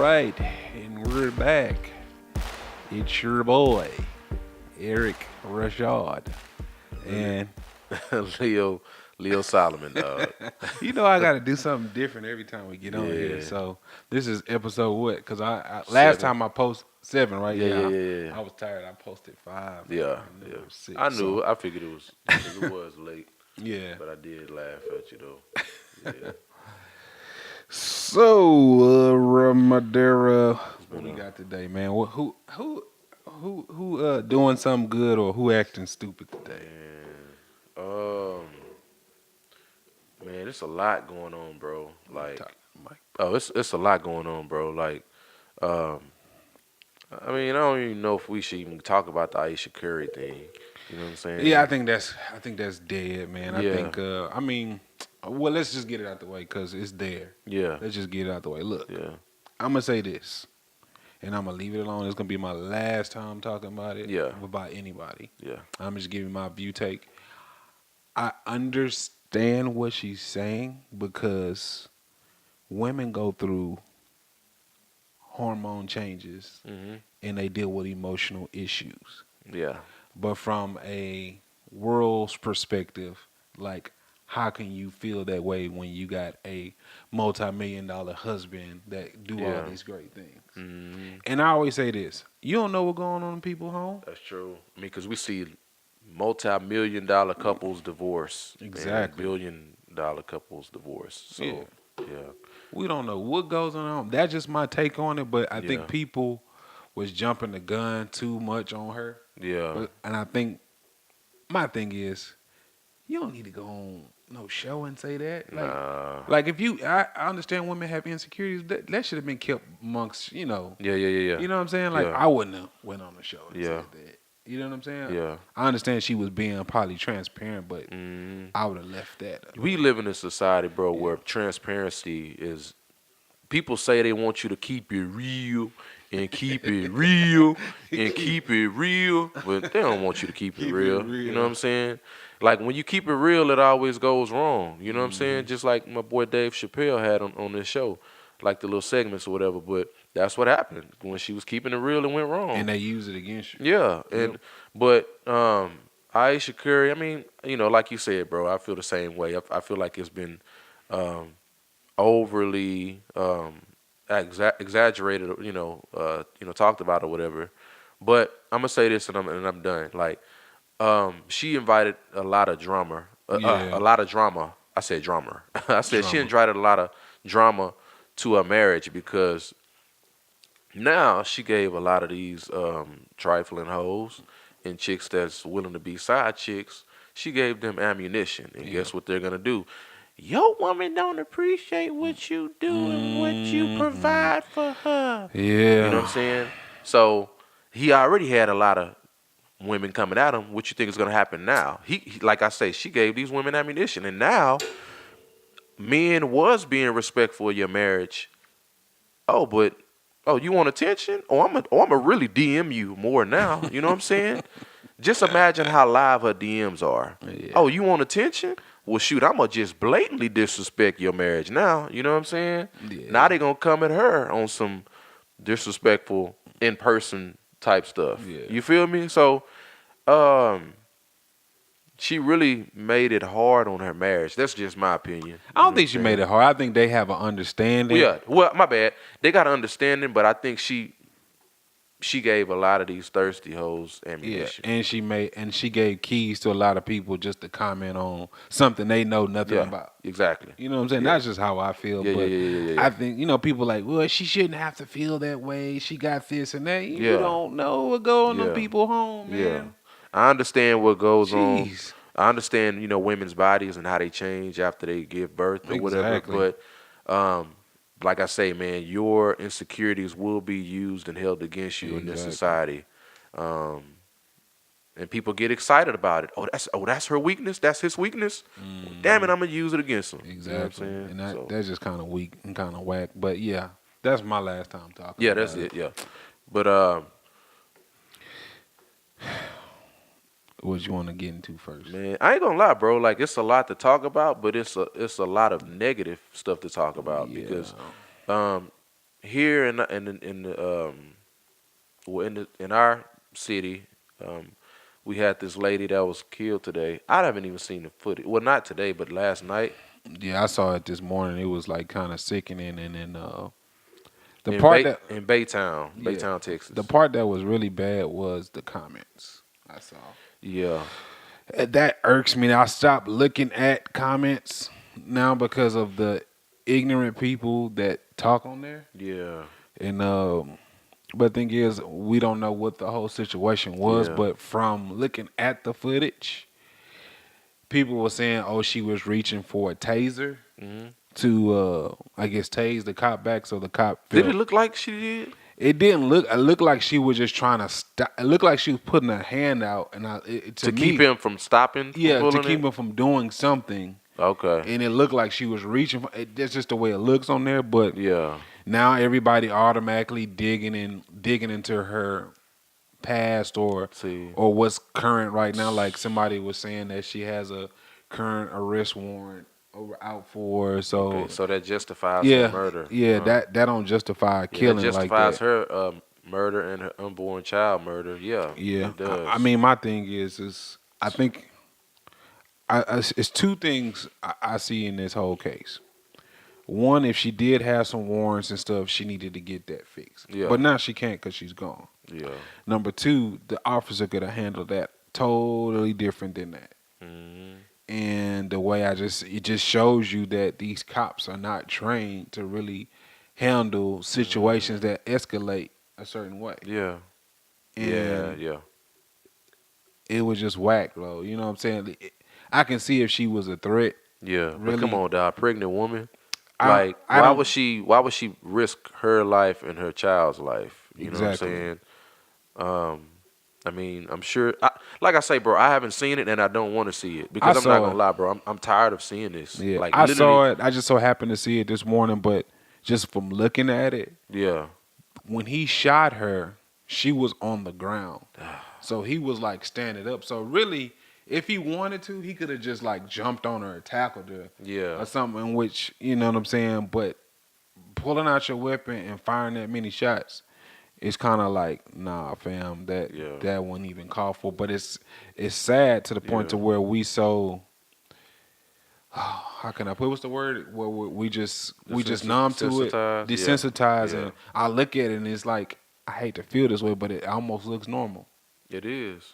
right, and we're back. It's your boy, Eric Rashad. And Leo Leo Solomon, dog. I got to do something different every time we get on here. Yeah. So this is episode what? Because I last 7. time I posted 7, right? Yeah, yeah, yeah, yeah. I was tired. I posted 5. Yeah, And then yeah. it was 6. I knew. So, I figured it was because it was late, yeah. but I did laugh at you though. Yeah. So, Ramadera, what we been a- got today, man? Who doing something good or who acting stupid today? Man, it's a lot going on, bro. Like, Talk, Mike. it's a lot going on, bro. Like, um, I mean, I don't even know if we should even talk about the Aisha Curry thing. You know what I'm saying? Yeah, I think that's dead, man. I Yeah. think I mean, well, let's just get it out the way because it's there. Yeah. Let's just get it out the way. Look, Yeah. I'm gonna say this, and I'm gonna leave it alone. It's gonna be my last time talking about it. Yeah. About anybody. Yeah. I'm just giving my view take. I understand what she's saying because women go through hormone changes Mhm. and they deal with emotional issues. Yeah. But from a world's perspective, like how can you feel that way when you got a multi-million-dollar husband that do Yeah. all these great things? Mhm. And I always say this: you don't know what's going on in people's home. That's true. I mean, because we see multi-million-dollar couples divorce, Exactly. and billion-dollar couples divorce. So, Yeah. yeah. We don't know what goes on at home. That's just my take on it. But I Yeah. think people was jumping the gun too much on her. Yeah. And I think my thing is, you don't need to go on no show and say that. Nah. Like if I understand women have insecurities. That should have been kept amongst, Yeah, yeah, yeah, yeah. You know what I'm saying? Like Yeah. I wouldn't have went on the show and Yeah. said that. You know what I'm saying? Yeah. I understand she was being probably transparent, but Mhm. I would have left that. We live in a society, bro, where transparency is. People say they want you to keep it real and keep it real and keep it real, but they don't want you to keep it Keep it real. real. You know what I'm saying? Like when you keep it real, it always goes wrong. You know what I'm saying? Just like my boy Dave Chappelle had on this show, like the little segments or whatever. But that's what happened when she was keeping it real and went wrong. And they use it against you. Yeah, and but Aisha Curry, I mean, like you said, bro, I feel the same way. I feel like it's been overly exaggerated, talked about or whatever. But I'm gonna say this, and I'm done. Like, she invited a lot of drama, Yeah. a lot of drama. I said drama. I said she Drama. invited a lot of drama to her marriage because now she gave a lot of these trifling hoes and chicks that's willing to be side chicks. She gave them ammunition, and guess what they're gonna do? Your woman don't appreciate what you do and what you provide for her. Yeah. You know what I'm saying? So he already had a lot of women coming at him. What you think is gonna happen now? He like I say, she gave these women ammunition, and now men was being respectful of your marriage. You want attention? I'm a really DM you more now. You know what I'm saying? Just imagine how live her DMs are. Yeah. Oh, you want attention? Well, shoot, I'm going to just blatantly disrespect your marriage now. You know what I'm saying? Yeah. Now they going to come at her on some disrespectful in-person type stuff. Yeah. You feel me? So, she really made it hard on her marriage. That's just my opinion. I don't think she made it hard. I think they have an understanding. Yeah, well, my bad. They got an understanding, but I think she gave a lot of these thirsty hoes Yeah, ammunition. and she gave keys to a lot of people just to comment on something they know nothing about. Exactly. You know what I'm saying? Yeah. That's just how I feel. Yeah, but yeah. I think people like, well, she shouldn't have to feel that way. She got this and that. You Yeah. don't know what goes on Yeah. in people's home, man. Yeah. I understand what goes on. Jeez. I understand, women's bodies and how they change after they give birth or whatever. Exactly. But like I say, man, your insecurities will be used and held against you in this Exactly. society. And people get excited about it. That's her weakness. That's his weakness. Damn it, I'm gonna use it against him. Exactly. You know what I'm saying? And So, that's just kind of weak and kind of whack. But yeah, that's my last time talking. yeah, about that's it. Yeah, but What you want to get into first? man, I ain't gonna lie, bro. Like it's a lot to talk about, but it's a lot of negative stuff to talk about Yeah. because here in the well, in our city, um, we had this lady that was killed today. I haven't even seen the footage. Well, not today, but last night Yeah, I saw it this morning. It was like kind of sickening, and then the part that In Baytown, yeah, Baytown, the Texas. part that was really bad was the comments I saw. Yeah, That irks me. I stopped looking at comments now because of the ignorant people that talk on there. yeah, And but the thing is, we don't know what the whole situation was. yeah. But from looking at the footage, people were saying, "Oh, she was reaching for a taser Hmm. to, I guess, tase the cop back." So the cop Did it felt look like she did? it didn't look. It looked like she was just trying to stop. It looked like she was putting her hand out, and to To keep me, him from stopping from yeah, to pulling keep it? him from doing something. Okay. And it looked like she was reaching for it. That's just the way it looks on there. But Yeah. now everybody automatically digging into her past See. or what's current right now. Like somebody was saying that she has a current arrest warrant out for her. Okay. So So that justifies her yeah, murder. yeah, that don't justify a Yeah, that killing like justifies that. her murder and her unborn child murder. Yeah, Yeah, it I does. mean, my thing is I think it's two things I see in this whole case. One, if she did have some warrants and stuff, she needed to get that fixed. Yeah, But now she can't because she's gone. yeah. Number two, the officer could have handled that totally different than that. Hmm. And the way it just shows you that these cops are not trained to really handle situations Hmm. that escalate a certain way. Yeah, yeah, And yeah, it was just whack, bro. You know what I'm saying? I can see if she was a threat, yeah. But come really. on, dog, pregnant woman. I Like, I don't why would she risk her life and her child's life? You know what I'm exactly. saying? Um, I mean, I'm sure. Like I say, bro, I haven't seen it and I don't want to see it I because I'm not saw gonna it. lie, bro. I'm tired of seeing this. Yeah, Like I literally, saw it. I just so happened to see it this morning, but just from looking at it, yeah, when he shot her, she was on the ground. So he was like standing up. So really, if he wanted to, he could have just like jumped on her or tackled her yeah, or something, in which, you know what I'm saying? But pulling out your weapon and firing that many shots, it's kind of like, nah, fam, yeah, that wasn't even called for. But it's sad to the point yeah. to where we so how can I put what's the word where we just numb to it, Desensitized. Yeah, desensitized, yeah. and I look at it and it's like I hate to feel this way, but it almost looks normal. It is.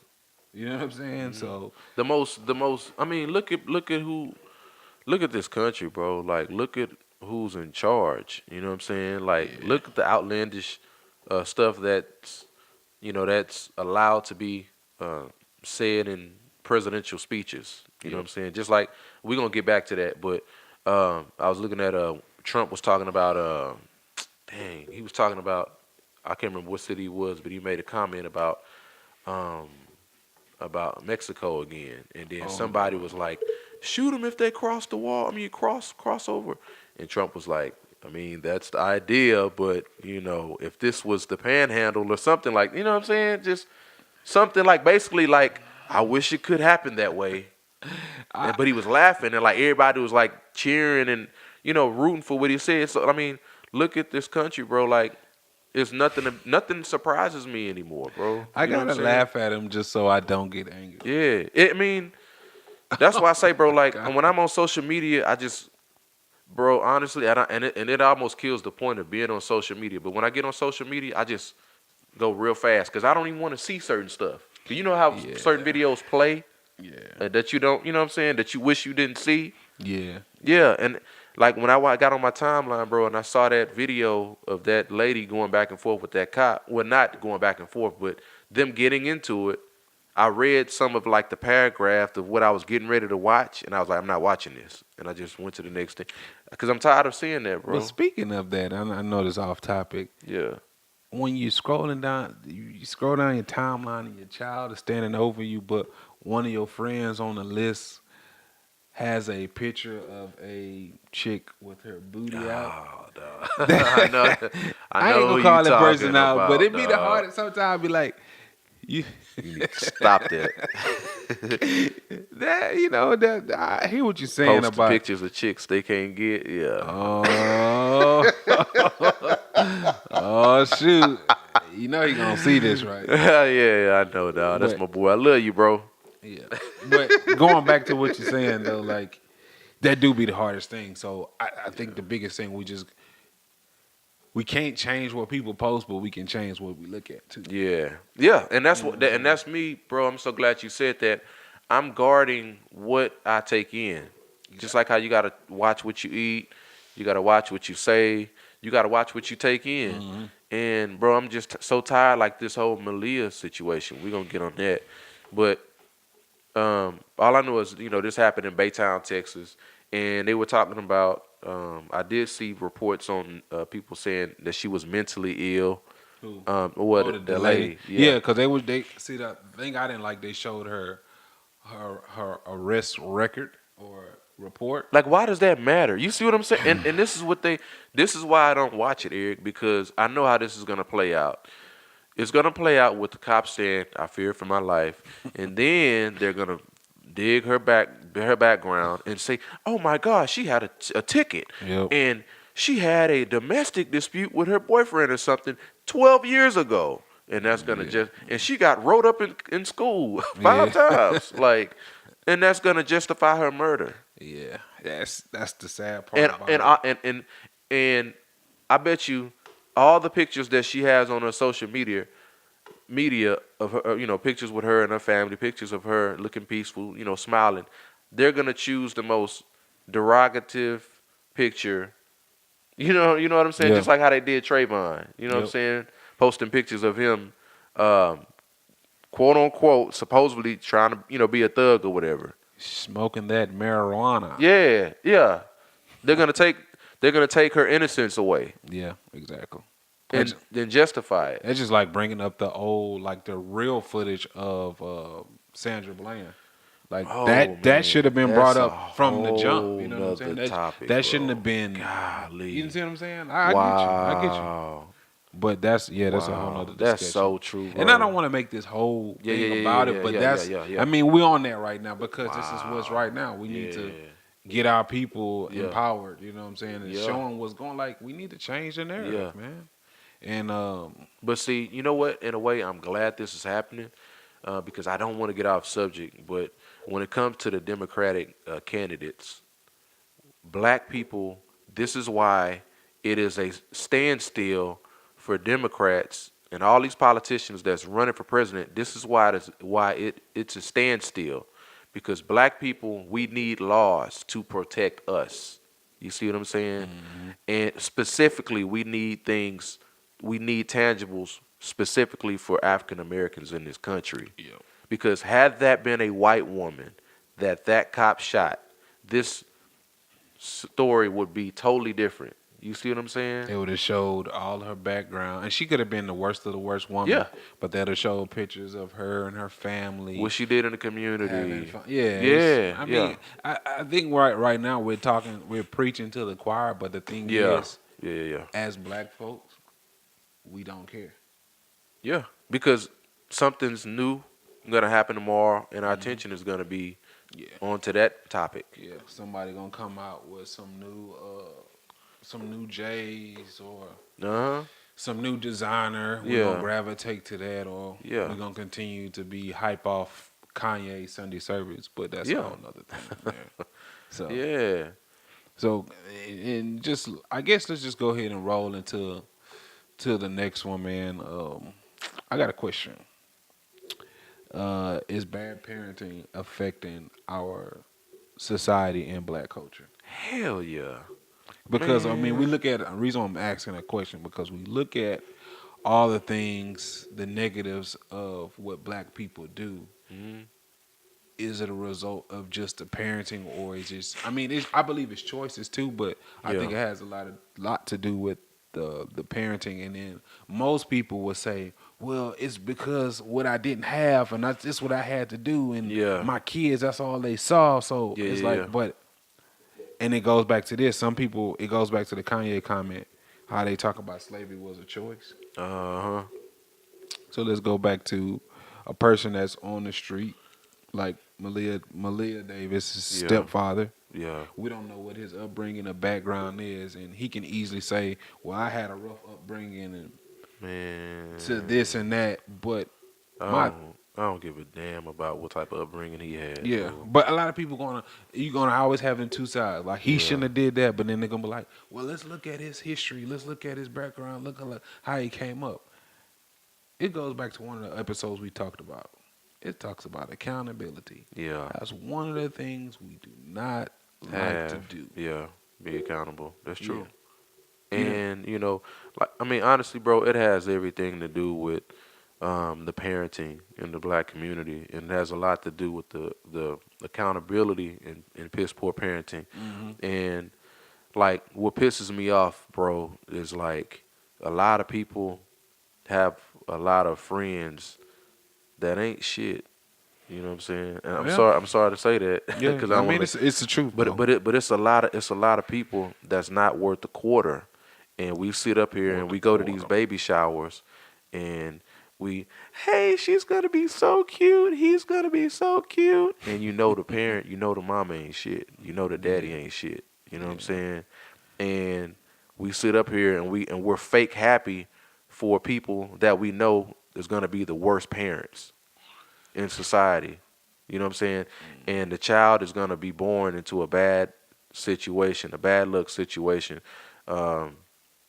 You know what I'm saying? Hmm. So The most. I mean, look at this country, bro. Like, look at who's in charge. You know what I'm saying? Like, yeah, look at the outlandish stuff that's that's allowed to be uh, said in presidential speeches. You know what yep. I'm saying? Just like we're gonna get back to that, but I was looking at Trump was talking about dang, he was talking about I can't remember what city he was, but he made a comment um, about Mexico again, and then Oh somebody Lord. was like, "Shoot them if they cross the wall. I mean, cross over." And Trump was like, "I mean, that's the idea, but if this was the Panhandle or something like, you know what I'm saying? Just something like basically like, I wish it could happen that way." I But he was laughing, and like everybody was like cheering and rooting for what he said. So I mean, look at this country, bro. Like, it's nothing surprises me anymore, bro. I You know what I'm gotta saying? laugh at him just so I don't get angry. Yeah. I mean, that's why I say, bro, like when I'm on social media, I just, bro, honestly, and it almost kills the point of being on social media. But when I get on social media, I just go real fast because I don't even want to see certain stuff. 'Cause you know how certain Yeah, videos play yeah, that you don't, you know what I'm saying, that you wish you didn't see. yeah. Yeah, and like when I got on my timeline, bro, and I saw that video of that lady going back and forth with that cop. Well, not going back and forth, but them getting into it. I read some of like the paragraph of what I was getting ready to watch, and I was like, I'm not watching this, and I just went to the next thing because I'm tired of seeing that, But bro. speaking of that, I know this off topic. Yeah, When you scrolling down, you scroll down your timeline and your child is standing over you, but one of your friends on the list has a picture of a chick with her booty out. oh, dog. I know, I I ain't know who gonna you call that person talking out, but about, it be the dog. hardest sometimes. Be like, you You need to stop that. that that I hear what you're saying Posting about. pictures of chicks they can't get. Yeah, Oh, Oh shoot! You know he gonna see this, right? Yeah, I know, dog. That's But my boy. I love you, bro. yeah, but going back to what you're saying though, like that do be the hardest thing. So I think the biggest thing we can't change what people post, but we can change what we look at too. Yeah, yeah, and that's You know what, what I'm and saying? that's me, bro. I'm so glad you said that. I'm guarding what I take in, just like how you gotta watch what you eat, you gotta watch what you say, you gotta watch what you take in. Mm-hmm. And bro, I'm just so tired, like this whole Malia situation. We're gonna get on that, but all I know is this happened in Baytown, Texas, and they were talking about. I did see reports on people saying that she was mentally ill. Who? What Oh, the the lady. lady? Yeah. Yeah, because they see the thing I didn't like. They showed her arrest record or report. Like, why does that matter? You see what I'm saying? And this is what they. This is why I don't watch it, Eric, because I know how this is gonna play out. It's gonna play out with the cops saying, "I fear for my life," and then they're gonna dig her background, and say, "Oh my God, she had a ticket, Yep. and she had a domestic dispute with her boyfriend or something 12 years ago." And that's gonna Yeah. just and she got wrote up in school five Yeah. times, like, and that's gonna justify her murder. Yeah. That's the sad part And about and it. I and I bet you all the pictures that she has on her social media of her, pictures with her and her family, pictures of her looking peaceful, smiling. They're gonna choose the most derogative picture. You know what I'm saying? Yeah. Just like how they did Trayvon. You know what I'm Yep. saying? Posting pictures of him, um, quote unquote, supposedly trying to, be a thug or whatever. Smoking that marijuana. Yeah, yeah. They're gonna take they're gonna take her innocence away Yeah. Exactly. and That's then justify it. that's just like bringing up the old, like the real footage of Sandra Bland. Like Oh that should have man, been brought that's a up from the jump. whole You know what I'm nother saying? topic, That shouldn't bro. have been. You Golly. see what I'm saying? I get you. I get you. Wow. But that's a whole nother Wow. That's discussion. so true, And I don't bro. want to make this whole Yeah, yeah, thing yeah, about it, yeah, but yeah, yeah, that's yeah, I yeah. mean, we're on that right now because this is what's right Wow. now. We need Yeah. to get our people Yeah. empowered, you know what I'm saying? And Yeah. show them what's going like we need to change the Yeah. narrative, man. And But see, you know what? In a way, I'm glad this is happening because I don't want to get off subject. But when it comes to the Democratic candidates, black people, this is why it is a standstill for Democrats and all these politicians that's running for president. This is why it's a standstill because black people, we need laws to protect us. You see what I'm saying? And specifically, we need tangibles specifically for African Americans in this country. yeah. Because had that been a white woman that cop shot, this story would be totally different. You see what I'm saying? They would have showed all her background, and she could have been the worst of the worst woman. Yeah. But they'd have showed pictures of her and her family What she did in the having community. fun. Yeah, Yeah, I yeah, mean, I think right now we're preaching to the choir, but the thing yeah, is, yeah, yeah, yeah. as black folks, we don't care. Yeah, because something's new gonna happen tomorrow, and our Hmm. attention is gonna be Yeah, onto that topic. yeah. Somebody gonna come out with some new J's or Uh huh. some new designer. We're gonna Yeah, gravitate to that, or yeah, we're gonna continue to be hype off Kanye Sunday service. But that's a yeah, whole nother thing, man. So, yeah. so, and just I guess let's just go ahead and roll into the next one, man. I got a question. Is bad parenting affecting our society and black culture? Hell yeah, Because I mean, we man. look at the reason I'm asking that question because we look at all the things, the negatives of what black people do. Mhm. Is it a result of just the parenting, or is it? I mean, I believe it's choices too, but I think Yeah, it has a lot to do with the parenting. And then most people will say, "Well, it's because what I didn't have, and that's just what I had to do, and yeah, my kids, that's all they saw." So yeah, it's yeah, yeah. like, but and it goes back to this. Some people, it goes back to the Kanye comment, how they talk about slavery was a choice. Uh huh. So let's go back to a person that's on the street, like Malia Davis' Yeah, stepfather. yeah, We don't know what his upbringing or background is, and he can easily say, "Well, I had a rough upbringing, and to this and Man, that. But I my don't I don't give a damn about what type of upbringing he had, yeah, fool. but a lot of people gonna always have them two sides. Like he Yeah, shouldn't have did that, but then they're gonna be like, well, let's look at his history, let's look at his background, look at how he came up. It goes back to one of the episodes we talked about. It talks about accountability. yeah. That's one of the things we do not like to Have, do. yeah, be accountable. That's Yeah, true. you know. And like I mean, honestly, bro, it has everything to do with the parenting in the black community, and it has a lot to do with the accountability and piss poor parenting. Hmm. And like, what pisses me off, bro, is like a lot of people have a lot of friends that ain't shit. You know what I'm saying? And I'm Yeah, sorry. I'm sorry to say that yeah. because I I don't want mean, to. it's the truth But though. but it's a lot of people that's not worth a quarter, and we sit up here Or and the we go to these quarter. baby showers, and we, hey, she's gonna be so cute, he's gonna be so cute, and the parent, the mama ain't shit, the daddy Yeah, ain't shit. You know what I'm yeah. saying? And we sit up here and we're fake happy for people that we know is gonna be the worst parents in society. You know what I'm saying? And the child is going to be born into a bad situation, a bad luck situation. Um,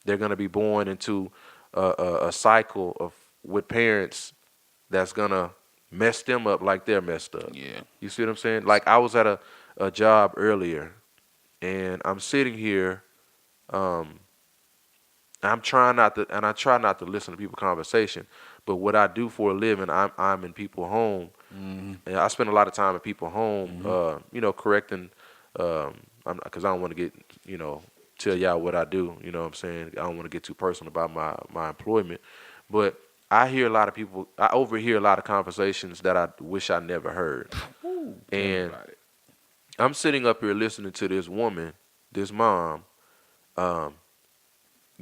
they're going to be born into a cycle of with parents that's going to mess them up like they're messed up. Yeah. You see what I'm saying? Like I was at a job earlier, and I'm sitting here. Um, I'm trying not to, and I try not to listen to people's conversation. But what I do for a living, I'm in people's home. Hmm. And I spend a lot of time at people's home, Hmm. correcting, because I don't want to get, tell y'all what I do. You know what I'm saying? I don't want to get too personal about my employment. But I overhear a lot of conversations that I wish I never heard. Ooh, tell me And about it. I'm sitting up here listening to this woman, this mom, um,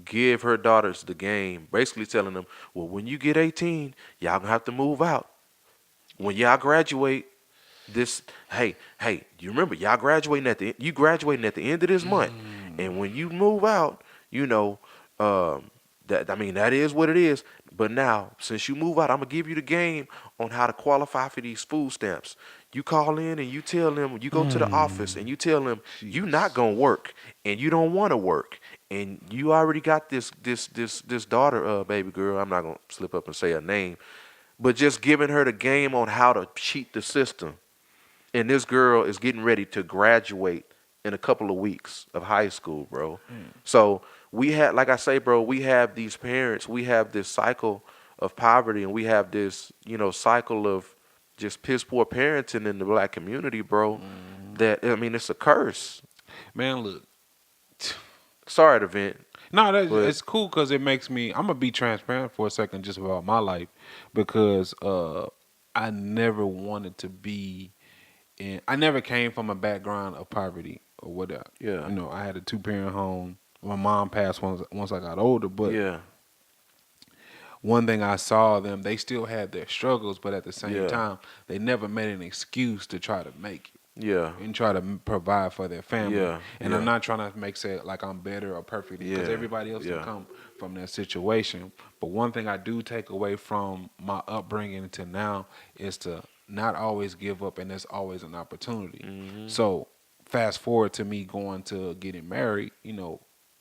give her daughters the game, basically telling them, well, when you get 18, y'all gonna have to move out. When y'all graduate, this hey, you remember you graduating at the end of this month, and when you move out, you know, um, that I mean that is what it is. But now, since you move out, I'm gonna give you the game on how to qualify for these food stamps. You call in and you tell them, you go to the office and you tell them you not Jeez. gonna work and you don't want to work, and you already got this daughter, baby girl. I'm not gonna slip up and say her name, but just giving her the game on how to cheat the system. And this girl is getting ready to graduate in a couple of weeks of high school, bro. Mm. So we had, like I say, bro, we have these parents, we have this cycle of poverty, and we have this, cycle of just piss poor parenting in the black community, bro. Mm. That I mean, it's a curse. Man, look. Sorry to vent, No, but it's cool because it makes me. I'm gonna be transparent for a second, just about my life, because I never wanted to be in. I never came from a background of poverty or whatever. yeah, I had a 2-parent home. My mom passed once I got older, but yeah, one thing I saw them, they still had their struggles, but at the same yeah, time, they never made an excuse to try to make it yeah, and try to provide for their family. yeah, And I'm yeah, not trying to make say like I'm better or perfect because yeah, everybody else can yeah, come from that situation. But one thing I do take away from my upbringing to now is to not always give up, and there's always an opportunity. hmm, So fast forward to me going to getting married.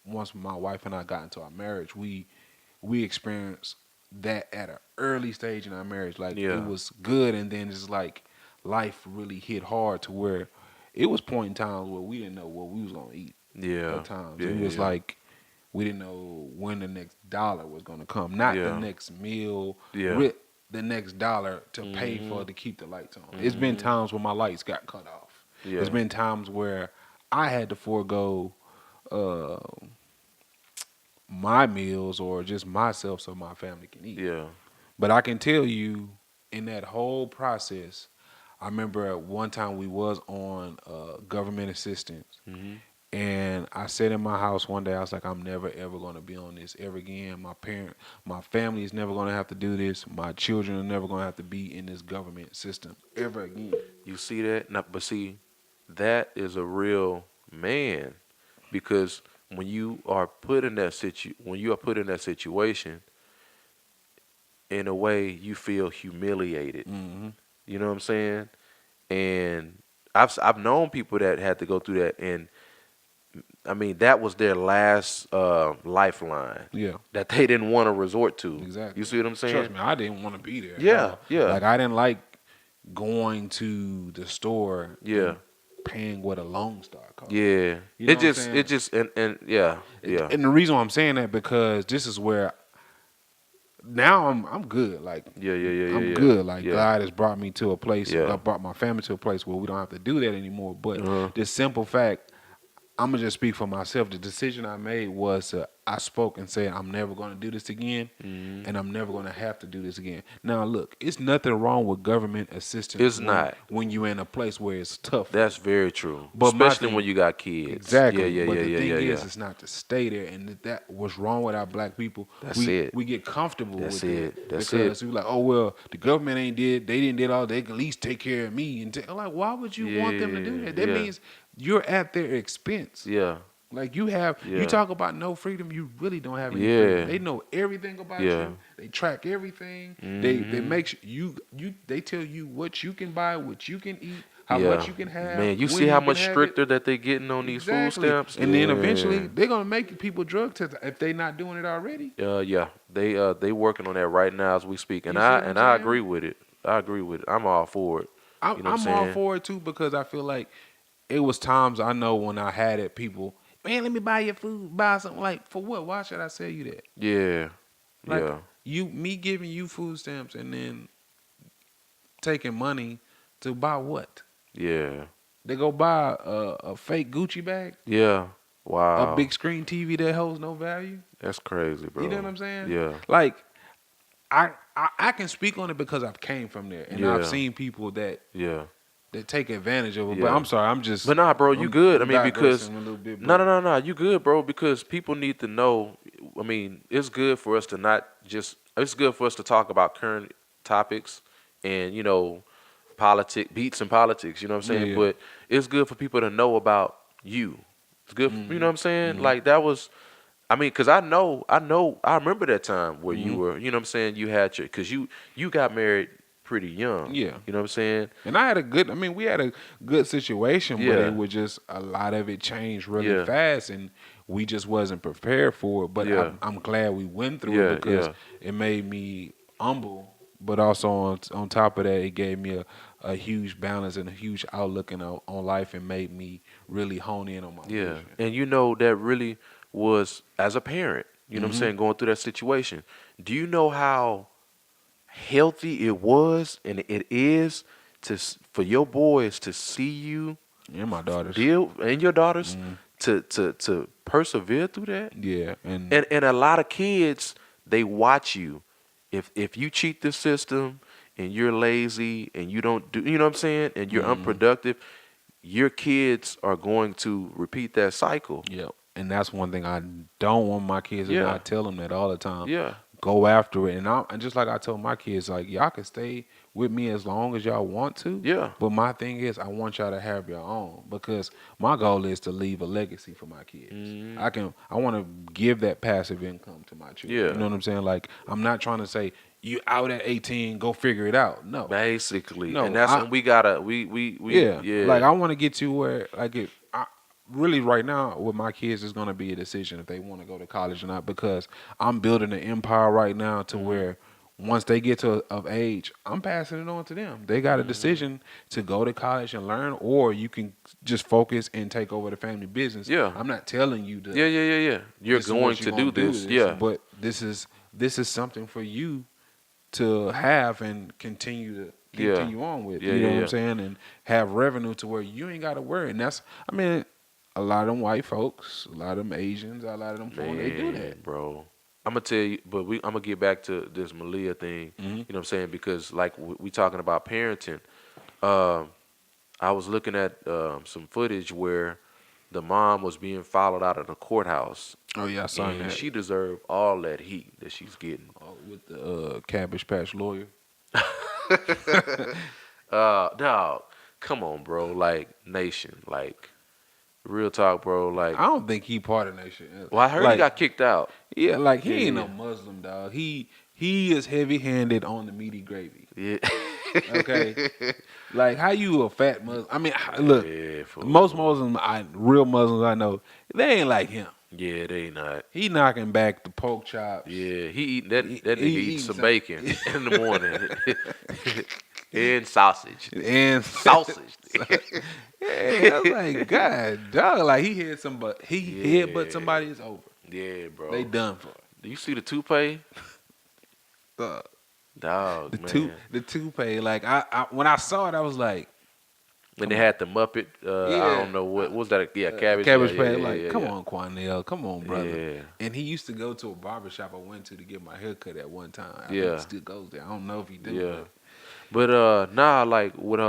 Once my wife and I got into our marriage, we experienced that at an early stage in our marriage. Like it yeah, was good, and then it's like life really hit hard to where it was point in times where we didn't know what we was gonna eat. yeah, At times, yeah, it was yeah, like we didn't know when the next dollar was gonna come, not the yeah, next meal, yeah, the next dollar to pay hmm, for to keep the lights on. It's been hmm, times where my lights got cut off. It's yeah, been times where I had to forego uh, my meals or just myself so my family can eat. yeah, But I can tell you, in that whole process, I remember at one time we was on government assistance, hmm, and I said in my house one day, I was like, I'm never ever going to be on this ever again. My family is never going to have to do this. My children are never going to have to be in this government system ever again. You see that? Now, but see, that is a real man, because when you are put in that situation, in a way you feel humiliated. Mm-hmm. You know what I'm saying? And I've known people that had to go through that, and I mean that was their last lifeline Yeah, that they didn't want to resort to. You exactly. see what I'm Trust saying? me, I didn't want to be there at Yeah, all. yeah, Like I didn't like going to the store yeah, and paying what a Lone Star cost. yeah. You know It what I'm just, saying? it just, and yeah, yeah, And the reason why I'm saying that because this is where now I'm good. Like yeah, yeah, yeah, I'm yeah, good. Like yeah, God has brought me to a place, yeah, God brought my family to a place where we don't have to do that anymore. But yeah. this simple fact, I'm gonna just speak for myself. The decision I made was I spoke and said I'm never gonna do this again, Hmm. and I'm never gonna have to do this again. Now look, it's nothing wrong with government assistance It's not. when you're in a place where it's tough for That's you. very true, But my especially when thing, you got kids. Yeah, exactly. yeah, But yeah, the yeah, thing yeah, is, yeah. it's not to stay there, and that what's wrong with our black people. That's We it. we get comfortable That's with that it. That's it. because we like, oh well, the government ain't did, they didn't did all, they can at least take care of me. And I'm like, why would you want them to do Yeah, that? That yeah, means you're at their expense. yeah, Like you yeah, talk about no freedom, you really don't have any freedom. yeah, They know everything about yeah. you. They track everything. They Hmm. make sure you they tell you what you can buy, what you can eat, how much Yeah. you can have, Man, you see when how you can much have it. stricter that they getting on these food Exactly. stamps? And then eventually Yeah. they're gonna make people drug test if they not doing it already. Yeah. They working on that right now as we speak. And You see what I'm I saying? agree with it. I agree with it. I'm all for it. I'm, You know what I'm I'm all saying? for it too because I feel like it was times I know when I had it, people, man, let me buy your food, buy something. Like for what? Why should I sell you that? Yeah. Like Yeah. me giving you food stamps and then taking money to buy what? Yeah. They go buy a fake Gucci bag, Yeah. a Wow. big screen TV that holds no value. That's crazy, You know what bro. I'm saying? Yeah. Like I can speak on it because I've came from there and I've Yeah. seen people Yeah. that take advantage of it. But Yeah. I'm sorry, But nah, bro, you good. I I'm mean, because digressing a little bit, no, but no, no, no, you good, bro. Because people need to know. I mean, it's good for us to not just. It's good for us to talk about current topics and beats and politics. You know what I'm yeah, saying? yeah. But it's good for people to know about you. It's good. You know Hmm. what I'm saying? Hmm. Like that was. I mean, cause I remember that time where you Hmm. were. You know what I'm saying? You had your. Cause you got married pretty young. Yeah. You know what I'm saying? And I had a good, I mean, we had a good situation, but it Yeah. was just a lot of it changed really Yeah. fast, and we just wasn't prepared for it. But Yeah. I'm glad we went through it Yeah. because Yeah. it made me humble, but also on top of that, it gave me a huge balance and a huge outlook on life, and made me really hone in on my Yeah. vision. And that really was as a parent, you know what I'm Hmm. saying, going through that situation. Do you know how healthy it was and it is for your boys to see you And my daughters. deal and your daughters Mm, to persevere through that? yeah, and And a lot of kids, they watch you. If you cheat the system and you're lazy and you don't do, you know what I'm saying, and you're mm, unproductive, your kids are going to repeat that cycle. yeah, and that's one thing I don't want my kids to do. I Yeah, tell them that all the time. yeah, Go after it. And just like I told my kids, like y'all can stay with me as long as y'all want to. yeah, But my thing is, I want y'all to have your own because my goal is to leave a legacy for my kids. mm, I want to give that passive income to my children. You yeah. know what I'm saying? Like I'm not trying to say you out at 18, go figure it out. No, Basically, and no. that's when we gotta we Yeah, like yeah, I want to get to where like if I really right now with my kids is going to be a decision if they want to go to college or not because I'm building an empire right now to mm-hmm, where once they get to of age, I'm passing it on to them. They got a mm-hmm, decision to go to college and learn, or you can just focus and take over the family business. yeah, I'm not telling you to yeah. You're this is going what you're to gonna do do this, this, yeah, but this is something for you to have and yeah, continue on with. yeah, You know yeah, what I'm yeah. saying? And have revenue to where you ain't got to worry. And that's, I mean, a lot of them white folks, a lot of them Asians, a lot of them foreign, they do Man, that. bro. I'm gonna tell you, but I'm gonna get back to this Malia thing. Hmm. You know what I'm saying? Because like we talking about parenting. Um, I was looking at some footage where the mom was being followed out of the courthouse, Oh yeah, I signed and that she deserved all that heat that she's getting. with the Cabbage Patch lawyer. Dog, come on, bro. Like nation, like real talk, bro. Like, I don't think he part of that shit. well, I heard he Like, got kicked out. yeah, like Yeah, he ain't yeah, no Muslim dog. he is heavy-handed on the meaty gravy. Yeah. Okay, like how you a fat Muslim? I mean, look, Yeah, most fool. Muslims, real Muslims I know, they ain't like him. Yeah, they not. He knocking back the pork chops. Yeah, he eating that He nigga eating eating some some bacon in the morning. And sausage. and Sausage. yeah, I was like, God, dog, like he hit somebody, he hit but Yeah. somebody is over. Yeah, They bro. done for. Do you see the toupee? The Dog, the man. toupee, like I when I saw it, I was like, When come they on, had the Muppet, I yeah, don't know what was that? Yeah, cabbage. Yeah, cabbage yeah, patch. yeah, Like, yeah, come yeah. on, Quanell, come on, brother. Yeah, And he used to go to a barber shop I went to get my hair cut at one time. I think he yeah, still goes there. I don't know if he do, yeah. but But nah, like with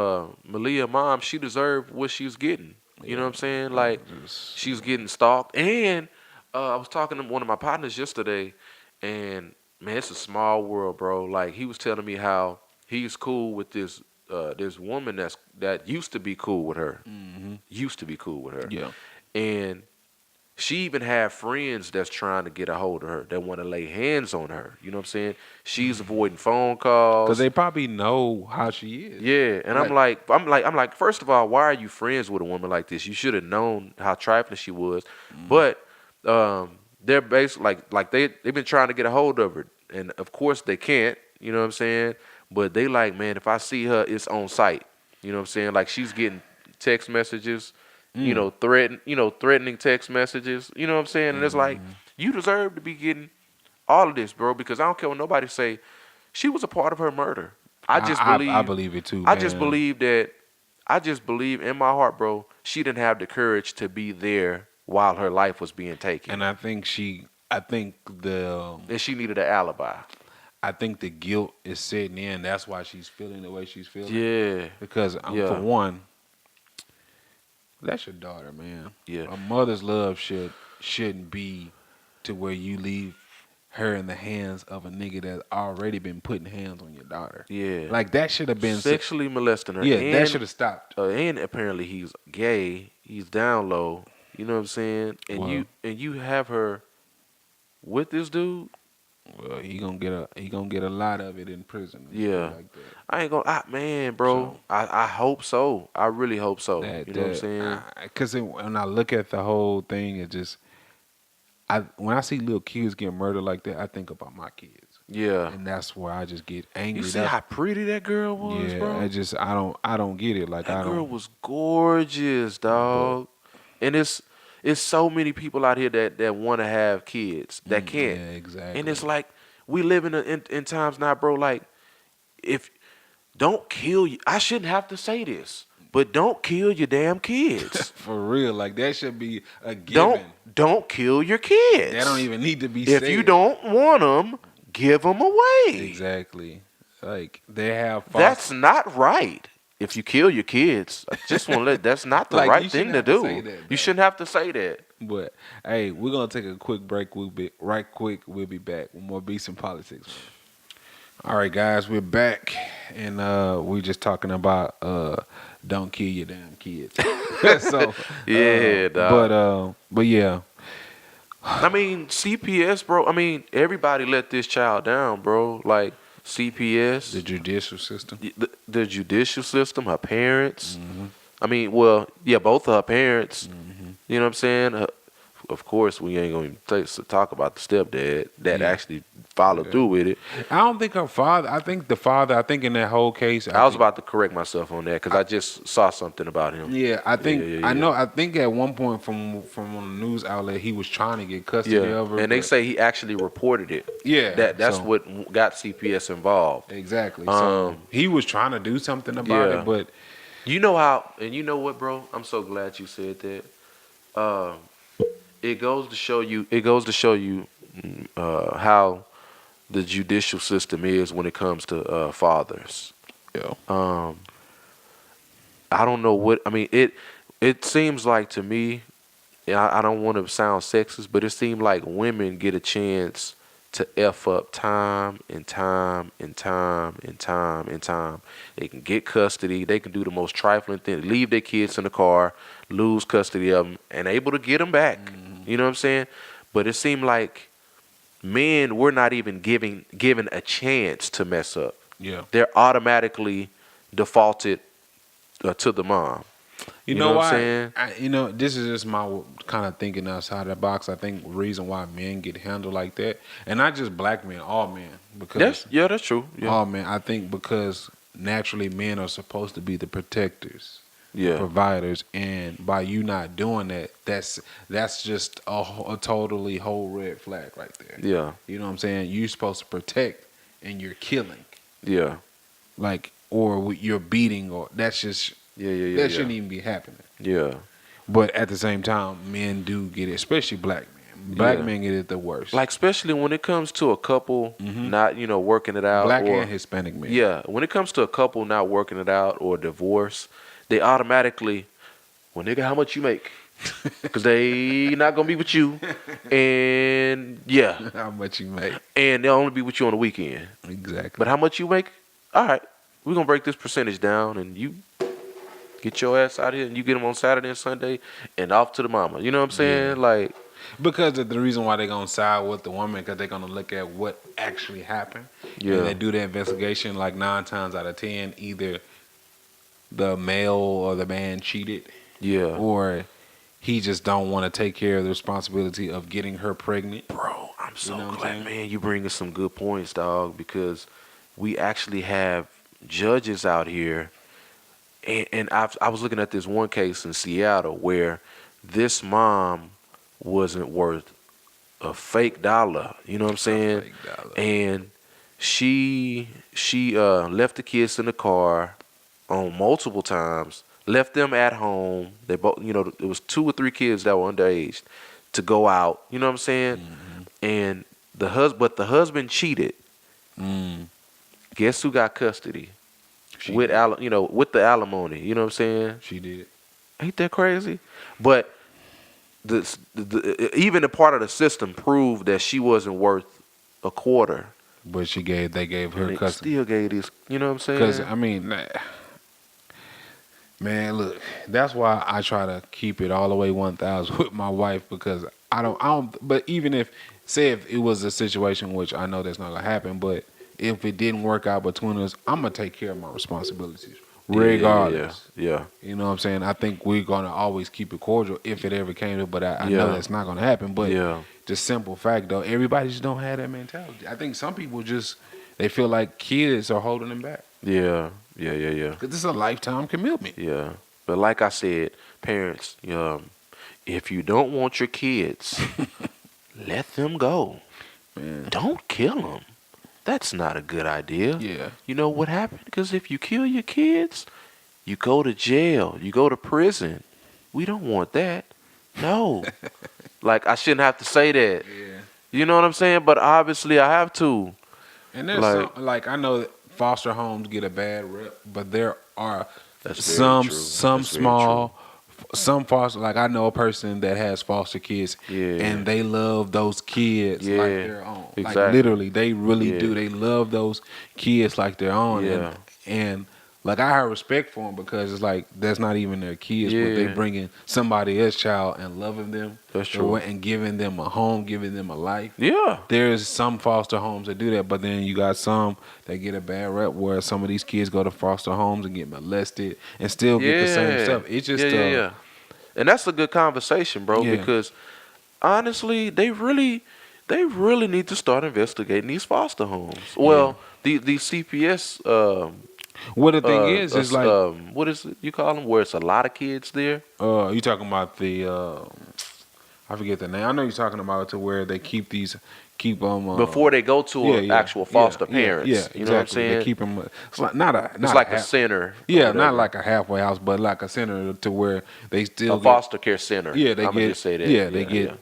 Malia mom, she deserved what she was getting. You know yeah, what I'm saying? I Like just she was getting stalked. And I was talking to one of my partners yesterday, and man, it's a small world, bro. Like he was telling me how he's cool with this woman that used to be cool with her. hmm Used to be cool with her. yeah. And she even had friends that's trying to get a hold of her, that want to lay hands on her. You know what I'm saying? She's avoiding phone Cause calls. they probably know how she is. Yeah, and Like, I'm like, first of all, why are you friends with a woman like this? You should have known how trifling she was. mm, But they're basically like they've been trying to get a hold of her, and of course they can't. You know what I'm saying? But they like, man, if I see her, it's on site. You know what I'm saying? Like she's getting text messages, mm, threatening text messages. You know what I'm saying? And it's like mm, you deserve to be getting all of this, bro, because I don't care what nobody say. She was a part of her murder. I just I believe believe it too, I just man. believe that I just believe in my heart, bro, she didn't have the courage to be there while her life was being taken. And I think And she needed an alibi. the guilt is setting in. That's why she's feeling the way she's feeling. Yeah. Because for Yeah. one, that's your daughter, man. Yeah. A mother's love shouldn't be to where you leave her in the hands of a nigga that's already been putting hands on your daughter. Yeah. Like that should have been Sexually molesting her. yeah, that should have stopped. And apparently he's gay. He's down low. You know what I'm saying? And Well, you have her with this dude. well, he gonna get a lot of it in prison. And Yeah. shit like that. I ain't gonna, man, bro. So I hope so. I really hope so. that You know what I'm saying? because when I look at the whole thing, it just when I see little kids get murdered like that, I think about my kids, Yeah. and that's where I just get You angry. see That's how pretty that girl was, yeah, bro? I don't get it. Like That I girl don't. was gorgeous, But dog. And it's so many people out here that want to have kids that can't. yeah, exactly. And it's like we live in times now, bro. Like if don't kill you, I shouldn't have to say this, but don't kill your damn kids. For real, like that should be a given. Don't kill your kids. That don't even need to be If said. you don't want them, give them away. Exactly. Like they have. That's not right. If you kill your kids, I just want to let that's not the Like, you right thing shouldn't to have to do. say that, You though. shouldn't have to say that. But hey, we're gonna take a quick break. We'll be right quick. We'll be back with more beats and politics. Man. All right, guys, we're back, and we're just talking about don't kill your damn kids. So Yeah, dog. but yeah, I mean, CPS, bro. I mean, everybody let this child down, bro. Like CPS, the judicial system. the judicial system, her parents. Mm-hmm. I mean, well, yeah, both of her parents. Mm-hmm. You know what I'm saying? Of course, we ain't gonna talk about the stepdad that Yeah. actually followed through with it. I don't think her father. I think the father. I think in that whole case, I was think- about to correct myself on that because I just saw something about him. Yeah, I think yeah, I yeah. know. I think at one point from a news outlet, he was trying to get custody Yeah, of her. and they but- say he actually reported it. yeah, That's so- what got CPS involved. exactly. So he was trying to do something about yeah. it, but You know how, and you know what, bro? I'm so glad you said that. It goes to show you. It goes to show you how the judicial system is when it comes to fathers. yeah, I don't know what I mean. It seems like to me, and I don't want to sound sexist, but it seems like women get a chance to F up time and time and time and time and time. They can get custody. They can do the most trifling thing. Leave their kids in the car, lose custody of them, and able to get them back. You know what I'm saying? But it seemed like Men, we're not even given a chance to mess up. Yeah. They're automatically defaulted to the mom. You You know know what I'm why? saying? This is just my kind of thinking outside the box. I think reason why men get handled like that, and not just black men, all men, because That's true. Yeah, all men. I think because naturally men are supposed to be the protectors, the yeah, providers, and by you not doing that, that's just a totally whole red flag right there. yeah, You know what I'm saying? You're supposed to protect, and you're killing, yeah, like, or you're beating, or that's just yeah, yeah, yeah, that yeah, shouldn't even be happening. yeah, But at the same time, men do get it, especially black men. Black yeah. men get it the worst. Like especially when it comes to a couple Hmm. not working it out, Black and or Hispanic men. yeah, when it comes to a couple not working it out or divorce, they automatically, well, nigga, how much you make? Because they not gonna be with you, and yeah, How much you make? and they'll only be with you on the weekend. Exactly. But how much you make? All right, we're gonna break this percentage down, and you get your ass out here, and you get them on Saturday and Sunday, and off to the mama. You know what I'm saying? Yeah. Like, Because of the reason why they're gonna side with the woman, because they're gonna look at what actually happened, and they yeah, do the investigation. Like 9 times out of 10, either the male or the man cheated, yeah, or he just don't want to take care of the responsibility of getting her pregnant. bro. I'm You so know what I'm glad, saying? man. You bringing some good points, dog, because we actually have judges out here, and I was looking at this one case in Seattle where this mom wasn't worth a fake dollar. You know what I'm A saying? fake dollar. And she left the kids in the car on multiple times. Left them at home. They both, it was 2 or 3 kids that were underage to go out. You know what I'm saying? Hmm. And but the husband cheated. Mm. Guess who got custody She with did. with the alimony? You know what I'm saying? She did. Ain't that crazy? But even a part of the system proved that she wasn't worth a quarter, But they gave and her they custody. still gave this. You know what I'm Because saying? I mean, man, look, that's why I try to keep it all the way 1,000 with my wife, because I don't. But even if it was a situation, which I know that's not gonna happen, but if it didn't work out between us, I'm gonna take care of my responsibilities Yeah, yeah, yeah, yeah, regardless. yeah, You know what I'm saying? I think we're gonna always keep it cordial if it ever came to, but I know yeah, that's not gonna happen. But yeah, the simple fact though, everybody just don't have that mentality. I think some people just they feel like kids are holding them back yeah, yeah, yeah, yeah, because it's a lifetime commitment. yeah. But like I said, parents, if you don't want your kids, let them go. Man, Don't kill them. That's not a good idea. yeah. You know what happened? Because if you kill your kids, you go to jail, you go to prison. We don't want that. No. Like, I shouldn't have to say that. Yeah. You know what I'm saying? But obviously, I have to. And there's Like, like I know that foster homes get a bad rep, but there are that's very true. some That's very true. small some foster, like I know a person that has foster kids Yeah. and they love those kids like Yeah. their own. Like Exactly. literally they really Yeah. do. They love those kids like their own. Yeah. And like I have respect for them because it's like that's not even their kids, but they Yeah. bringing somebody else's child and loving them. That's true. And giving them a home, giving them a life. Yeah. There's some foster homes that do that, but then you got some that get a bad rep where some of these kids go to foster homes and get molested and still get the same Yeah. stuff. It's just yeah. And that's a good conversation, bro, Yeah. because honestly, they really need to start investigating these foster homes. Well, these CPS Well, the thing is, it's like what is it you call them? Where it's a lot of kids there. you talking about the I forget the name. I know you're talking about to where they keep them Before they go to an actual foster parents. Yeah, exactly. You know what I'm saying? They keep them. It's like not a. It's Not like a, a center. or Yeah, not whatever. like a halfway house, but like a center to where they still A foster care center. Yeah, they I'ma get. just say that. Yeah, they get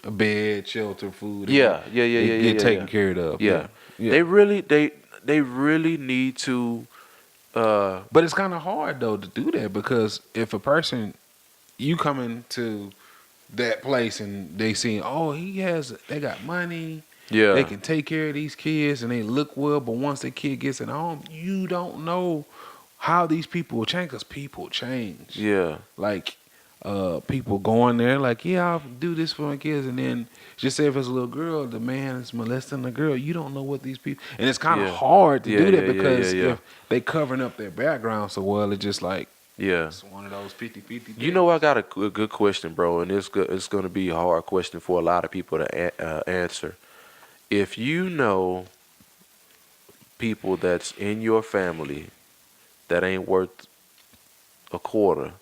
a bed, shelter, food. They Yeah, get, yeah, yeah, they yeah, get yeah, taken yeah. care of. Yeah. Yeah. They really need to. But it's kind of hard though to do that because if a person you come into that place and they see, oh, they got money, Yeah. they can take care of these kids and they look well, but once the kid gets in home, you don't know how these people will change because people change. Yeah. Like people going there like, yeah, I'll do this for my kids, and then just say if it's a little girl, the man is molesting the girl. You don't know what these people, and it's kind of Yeah. hard to Yeah, do that yeah, yeah, yeah, because yeah. if they covering up their background so well, it's just like Yeah. it's one of those 50-50 You know, things. I got a good question, bro, and it's going to be a hard question for a lot of people to answer. If you know people that's in your family that ain't worth a quarter,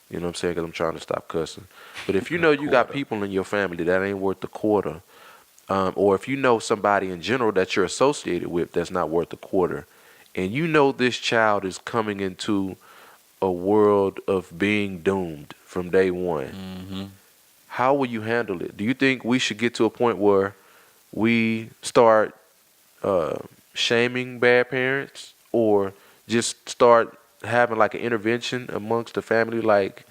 you know what I'm saying? Because I'm trying to stop cussing. But if you A know you got quarter. people in your family that ain't worth a quarter, or if you know somebody in general that you're associated with that's not worth a quarter, and you know this child is coming into a world of being doomed from day one, Hmm. how will you handle it? Do you think we should get to a point where we start uh, shaming bad parents, or just start having like an intervention amongst the family, like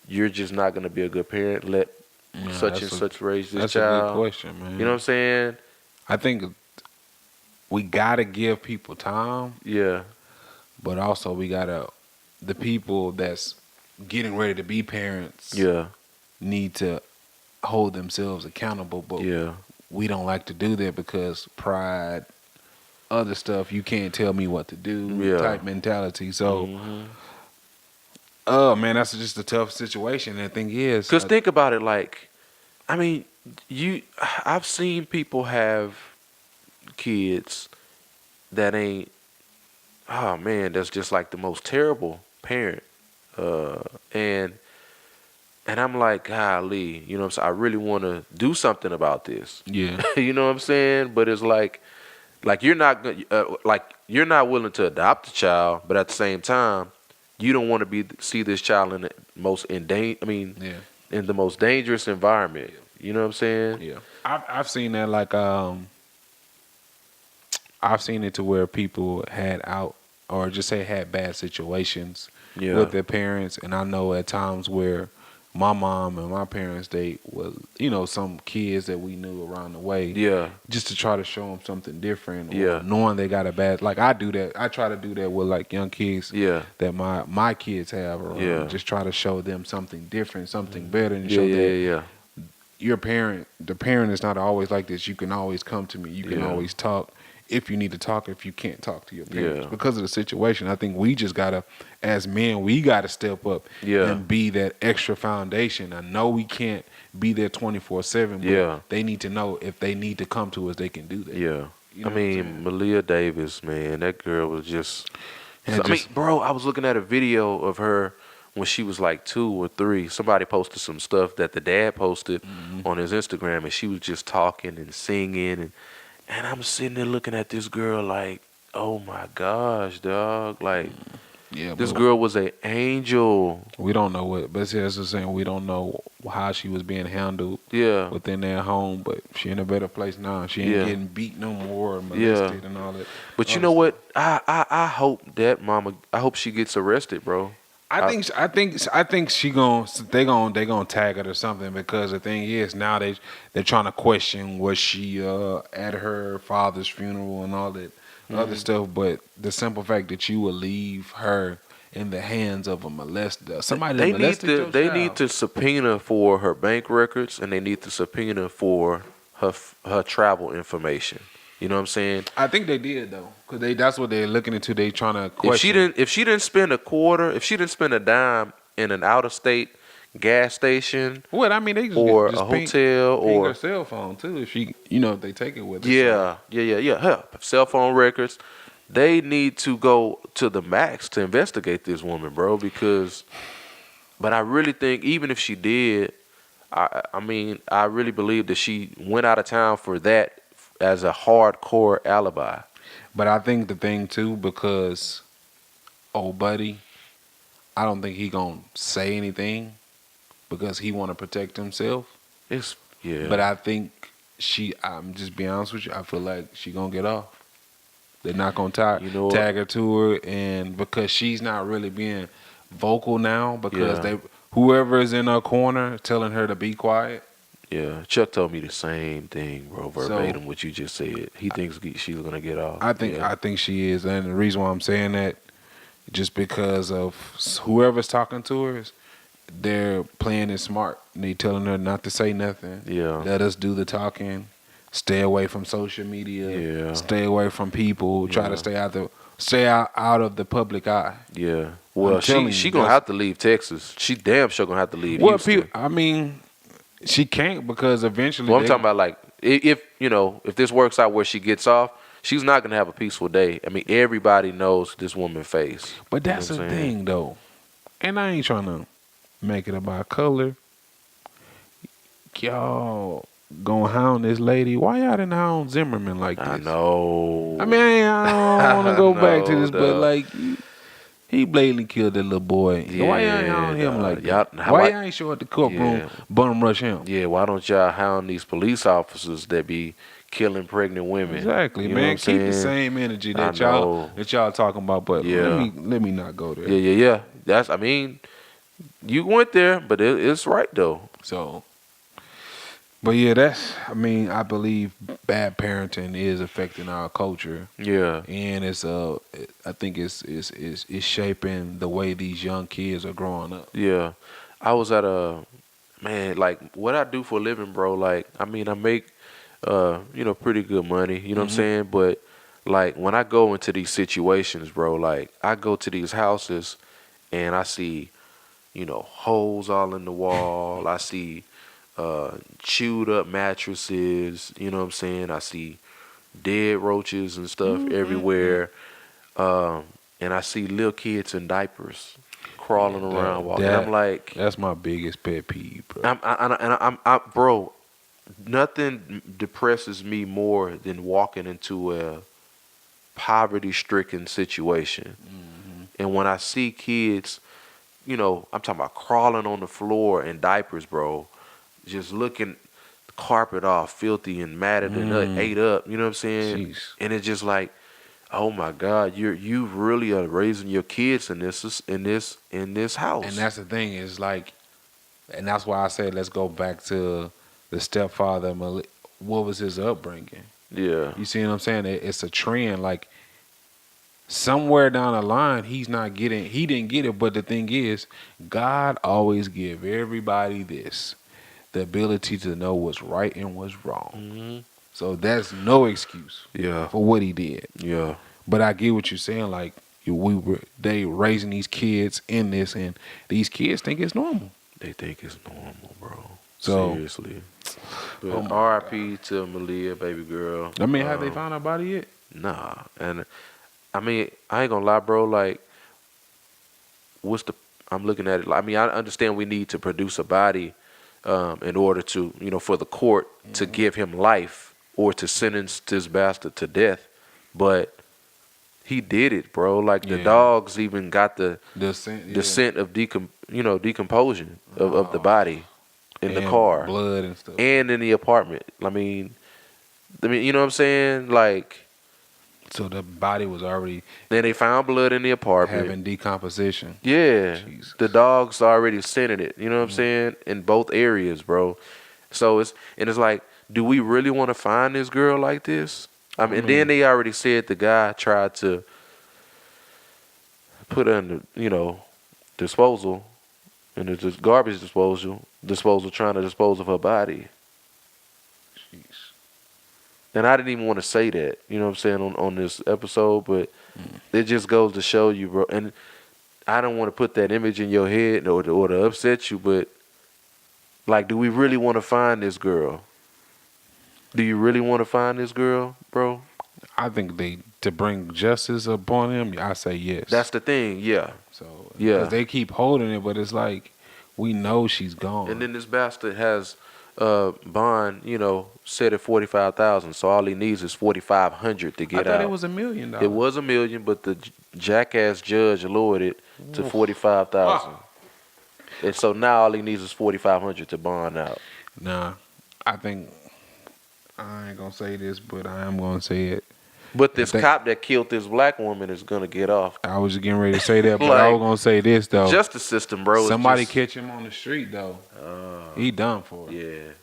you're just not gonna be a good parent. Let Yeah, such and such raise this that's a good child. question, You know what man. I'm saying? I think we gotta give people time, Yeah, but also we gotta the people that's getting ready to be parents yeah, need to hold themselves accountable, but yeah, we don't like to do that because pride, other stuff, you can't tell me what to do yeah. type mentality. So, hmm oh man, that's just a tough situation. And the thing is, Cause think about it, like, I mean, you, I've seen people have kids that ain't. Oh man, that's just like the most terrible parent. Uh, and I'm like, golly, you know what I'm saying? I really want to do something about this. yeah, You know what I'm saying? But it's like you're not like you're not willing to adopt a child, but at the same time, you don't want to be see this child in the most I mean, yeah, in the most dangerous environment. You know what I'm saying? yeah. I've seen that like I've seen it to where people had out or just say had bad situations Yeah, with their parents, and I know at times where my mom and my parents they was some kids that we knew around the way yeah, just to try to show them something different or yeah, knowing they got a bad like I do that I try to do that with like young kids yeah, that my kids have around, yeah, just try to show them something different, something better, and yeah, show yeah, that yeah, the parent is not always like this. You can always come to me. You can yeah, always talk if you need to talk, if you can't talk to your parents. yeah, Because of the situation, I think we just gotta, as men, we gotta step up yeah, and be that extra foundation. I know we can't be there 24/7, but yeah, they need to know if they need to come to us, they can do that. yeah. You I know what I'm mean, saying? Malia Davis, man, that girl was just. And I mean, just bro, I was looking at a video of her when she was like 2 or 3. Somebody posted some stuff that the dad posted mhm. on his Instagram, and she was just talking and singing, and I'm sitting there looking at this girl like, oh my gosh, dog, like Yeah, this but girl was an angel. we don't know what. But see, that's the saying. We don't know how she was being handled Yeah, within their home, but she in a better place now. She ain't yeah, getting beat no more or yeah. molested and all that But you other know stuff. what? I hope that mama. I hope she gets arrested, bro. I, I think she gon' they gonna tag it or something because the thing is now they're trying to question was she at her father's funeral and all that other mhm. stuff. But the simple fact that you will leave her in the hands of a molester, somebody that molested your They need child. to subpoena for her bank records, and they need to subpoena for her travel information. You know what I'm saying? I think they did though, cause that's what they're looking into. They trying to question. If she didn't spend a quarter, if she didn't spend a dime in an out of state gas station What I mean, they or a just hotel ping her or cell phone too if she if they take it with her. So yeah, her cell phone records, they need to go to the max to investigate this woman, bro. Because, but I really think even if she did, I mean, I really believe that she went out of town for that as a hardcore alibi. but I think the thing too because old buddy, I don't think he gonna say anything because he want to protect himself. It's But yeah, I think I'm just being honest with you. I feel like she gonna get off. They're not gonna you know what? tag her to her, and because she's not really being vocal now, because Yeah, they whoever is in her corner telling her to be quiet. yeah. Chuck told me the same thing, bro, So verbatim what you just said. He thinks she's gonna get off. Yeah, I think she is, and the reason why I'm saying that just because of whoever's talking to her, they're playing it smart. And they telling her not to say nothing. Yeah. Let us do the talking. Stay away from social media. Yeah. Stay away from people. Try to Yeah. stay out of the public eye. Yeah. I'm Well, telling she you, gonna that's have to leave Texas. She damn sure gonna have to leave what Houston. people. I mean, she can't because eventually. Well, I'm talking about like if you know if this works out where she gets off, she's not gonna have a peaceful day. I mean, everybody knows this woman face. But You know that's what the I'm saying? thing, though. And I ain't trying to make it about color. Y'all gonna hound this lady. Why y'all didn't hound Zimmerman like this? I know. I mean, I don't want to I go back to know, this, but dog. like, he blatantly killed that little boy. Why y'all ain't Yeah, hound him dog. like Y'all- that? how Why I- y'all ain't show at the courtroom, Yeah. bum rush him? Yeah, why don't y'all hound these police officers that be killing pregnant women? Exactly, You know man. what I'm Keep the saying? same energy I that know. y'all talking about, but Yeah. let me not go there. Yeah. That's I mean, you went there, but it's right though. So, but yeah, I believe bad parenting is affecting our culture, Yeah. and I think it's shaping the way these young kids are growing up. Yeah. I was at a man, like what I do for a living, bro, like I mean I make pretty good money, you know what I'm Mhm. saying? But like when I go into these situations, bro, like I go to these houses and I see, holes all in the wall. I see chewed up mattresses, you know what I'm saying? I see dead roaches and stuff Mm-mm-mm. everywhere. Um, and I see little kids in diapers crawling around, walking. I'm like, That's my biggest pet peeve, bro. bro, nothing depresses me more than walking into a poverty-stricken situation. Mhm. And when I see kids, I'm talking about crawling on the floor in diapers, bro, just looking carpet off, filthy and matted and ate up. You know what I'm saying? Jeez. And it's just like, oh my God, you really are raising your kids in this house. And that's the thing is like, and that's why I said let's go back to the stepfather. What was his upbringing? Yeah. You see what I'm saying? It's a trend. Like somewhere down the line, he didn't get it. But the thing is, God always give everybody the ability to know what's right and what's wrong. Hmm. So that's no excuse Yeah. for what he did. Yeah. But I get what you're saying. Like they raising these kids in this, and these kids think it's normal. They think it's normal, bro. So, Seriously. But oh my R.I.P. to Malia, baby girl. I mean, have they found her body yet? Nah. And I mean, I ain't gonna lie, bro. Like, I'm looking at it. I mean, I understand we need to produce a body in order to, for the court to give him life or to sentence this bastard to death. But he did it, bro. Like the Yeah. dogs even got the The scent of decomposition of the body in the and car blood and stuff. and in the apartment. I mean, you know what I'm saying? Like, So the body was already then they found blood in the apartment. having decomposition. Yeah, Jesus. the dogs already scented it. You know what I'm Mhm. saying? In both areas, bro. So it's like, do we really want to find this girl like this? I mean, and then they already said the guy tried to put her in disposal, in the garbage disposal, trying to dispose of her body. Jeez. And I didn't even want to say that, you know what I'm saying, on this episode, but it just goes to show you, bro. And I don't want to put that image in your head or to upset you, but like, do we really want to find this girl? Do you really want to find this girl, bro? I think to bring justice upon him. I say yes. That's the thing, yeah. So Yeah. because they keep holding it, but it's like we know she's gone. And then this bastard has bond, set at 45,000, so all he needs is 4,500 to I get thought out. it was $1 million. It was $1 million, but the jackass judge lowered it to 45,000. And so now all he needs is 4,500 to bond out. Nah, I think I ain't gonna say this, but I am gonna say it. But this I think- cop that killed this black woman is gonna get off. I was just getting ready to say that, but I Like, was gonna say this though. Justice system, bro. is Somebody just, catch him on the street though. He done for it.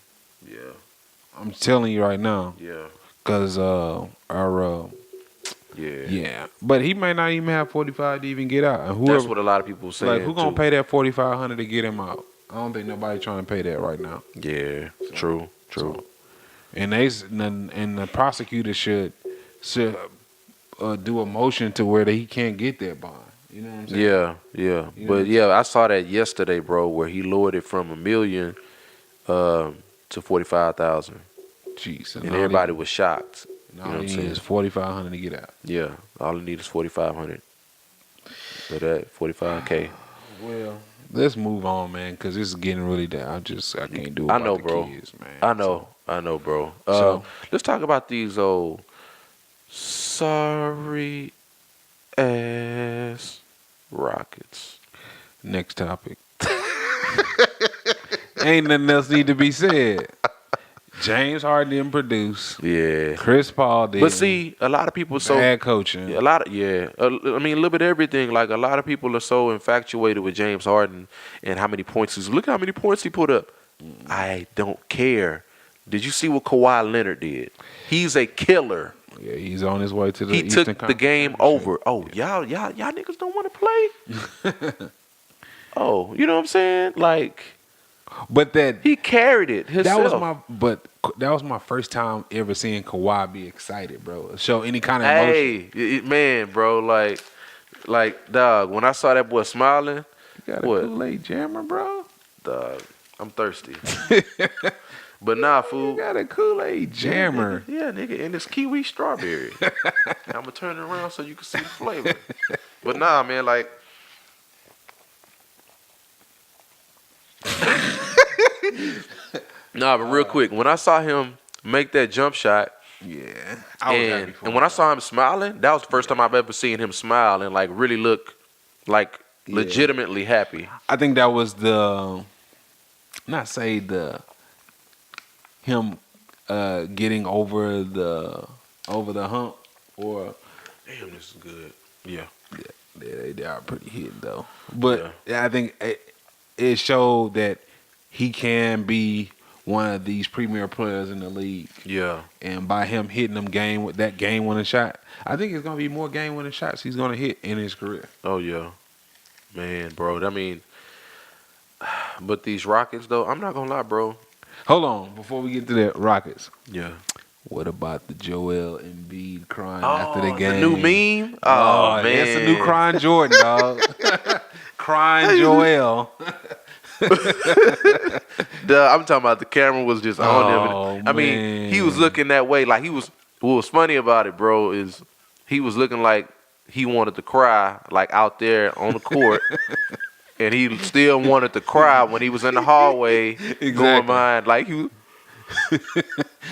yeah, I'm telling you right now, yeah, cause our yeah. yeah, But he may not even have 45 to even get out. And That's whoever, what a lot of people saying like, who gonna too. pay that 4,500 to get him out? I don't think nobody trying to pay that right now. Yeah, So, true. so, and the prosecutor should do a motion to where he can't get that bond. You know what I'm saying? Yeah. You know what But I'm yeah, I saw that yesterday, bro, where he lowered it from $1 million to 45,000, Jeez, and everybody was shocked. And You all know what I'm he needs is saying? 4,500 to get out. Yeah, all he need is 4,500. For that 45K. Well, let's move on, man, because this is getting really down. I can't do it I about know, the bro. kids, man. I know, bro. So- Let's talk about these old sorry ass Rockets. Next topic. Ain't nothing else need to be said. James Harden didn't produce. Yeah. Chris Paul did. But see, a lot of people bad coaching. a lot of I mean, a little bit of everything. Like a lot of people are so infatuated with James Harden and how many points look how many points he put up. I don't care. Did you see what Kawhi Leonard did? He's a killer. Yeah, he's on his way to the He Eastern took the Conference game Championship. over. Oh, y'all niggas don't want to play. Oh, you know what I'm saying? Like But he carried it himself. that was my first time ever seeing Kawhi be excited, bro. Show any kind of emotion. Hey, man, bro, like dog. When I saw that boy smiling, You got a what? Kool-Aid jammer, bro. Dog, I'm thirsty. But nah, You fool. got a Kool-Aid jammer. Yeah, nigga, and it's kiwi strawberry. I'm gonna turn it around so you can see the flavor. But nah, man, like. Nah, but real quick, when I saw him make that jump shot, Yeah. and when I saw him smiling, that was the first time I've ever seen him smile and like really look like legitimately happy. I think that was him getting over the hump, or Damn, this is good. Yeah. they are pretty hit though. But I think it showed that he can be one of these premier players in the league. Yeah. And by him hitting them game winning shot, I think it's gonna be more game winning shots he's gonna hit in his career. Oh yeah. Man, bro. I mean, but these Rockets though, I'm not gonna lie, bro. Hold on, before we get to the Rockets. Yeah. What about the Joel Embiid crying after the game? The new meme? Oh, man. It's a new crying Jordan, dog. Crying Joel. I'm talking about the camera was just on him. I mean, man. he was looking that way. Like what was funny about it, bro, is he was looking like he wanted to cry, like out there on the court. And he still wanted to cry when he was in the hallway going behind. Like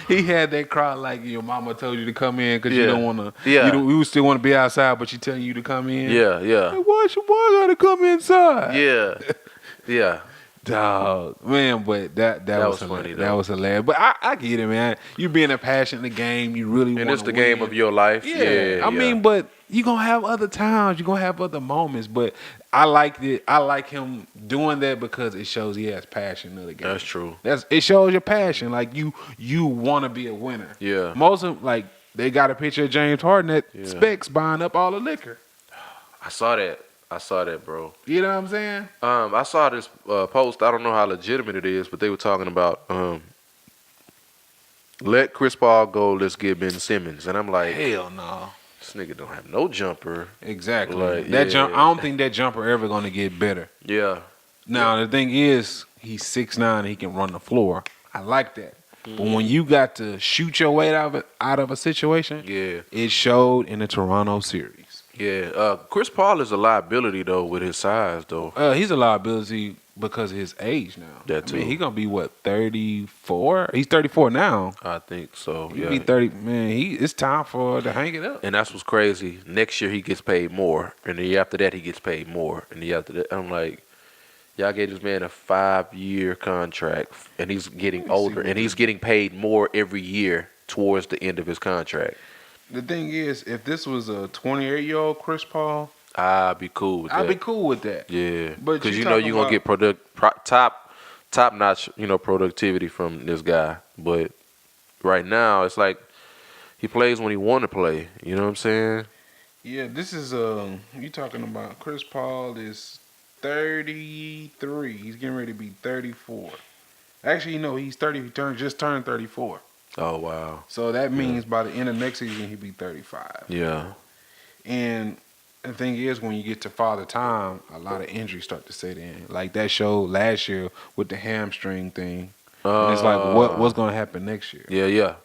he had that cry like your mama told you to come in because you Yeah. don't want to. Yeah. You still want to be outside, but she telling you to come in. Yeah, yeah. Like, why gotta come inside? Yeah. Yeah. Dog, man, but that was funny, hilarious. though. That was hilarious. But I get it, man. You being a passion in the game, you really want And to it's the game of your life. Yeah, I mean, but you gonna have other times, you gonna have other moments. But I liked it. I like him doing that because it shows he has passion in the game. That's true. It shows your passion. Like you want to be a winner. Yeah. Most of like they got a picture of James Harden at Specs buying up all the liquor. I saw that, bro. You know what I'm saying? I saw this post. I don't know how legitimate it is, but they were talking about let Chris Paul go. Let's get Ben Simmons. And I'm like, Hell no. this nigga don't have no jumper. Exactly. Like, That yeah. jump. I don't think that jumper ever gonna get better. Yeah. Now the thing is, he's 6'9", he can run the floor. I like that. But when you got to shoot your way out of a situation, Yeah. it showed in the Toronto series. Yeah. Chris Paul is a liability though with his size though. He's a liability because of his age now. That I mean, too. he's gonna be what, 34? He's 34 now. I think so. He'll Yeah. be 30. Man, it's time for to hang it up. And that's what's crazy. Next year he gets paid more, and the year after that he gets paid more, and the year after that I'm like, y'all gave this man a 5-year contract, and he's getting older, and he's getting paid more every year towards the end of his contract. The thing is, if this was a 28-year-old Chris Paul, I'd be cool with that. I'd be cool with that. Yeah, But because you you know you're gonna talking get top notch, productivity from this guy. But right now, it's like he plays when he want to play. You know what I'm saying? Yeah, this is you talking about Chris Paul is 33. He's getting ready to be 34. Actually, no, he's 30. Just turned 34. Oh wow. So that Yeah. means by the end of next season he'll be 35. Yeah. And the thing is, when you get to Father Time, a lot of injuries start to set in. Like that show last year with the hamstring thing, and it's like, what's gonna happen next year? Yeah.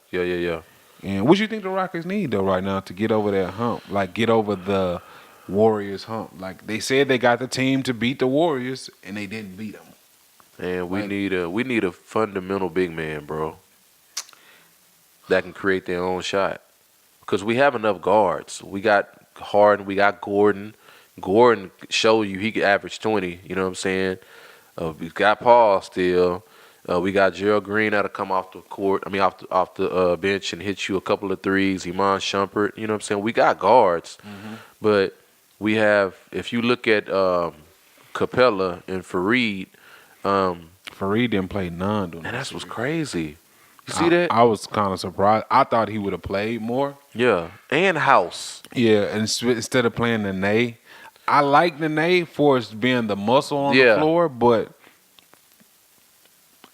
And what you think the Rockets need though right now to get over that hump? Like get over the Warriors hump. Like they said they got the team to beat the Warriors, and they didn't beat them. And Like we need a fundamental big man, bro, that can create their own shot. Because we have enough guards. We got Harden, we got Gordon. Gordon showed you he could average 20. You know what I'm saying? We got Paul still. We got Gerald Green that'll come off the court. I mean, off the bench and hit you a couple of threes. Iman Shumpert. You know what I'm saying? We got guards, but we have. If you look at Capella and Fareed, Fareed didn't play none. During and that that's what's series. crazy. You see that? I was kind of surprised. I thought he would have played more. Yeah, and House. Yeah, and instead of playing Nene, I like Nene for its being the muscle on the Yeah. floor, but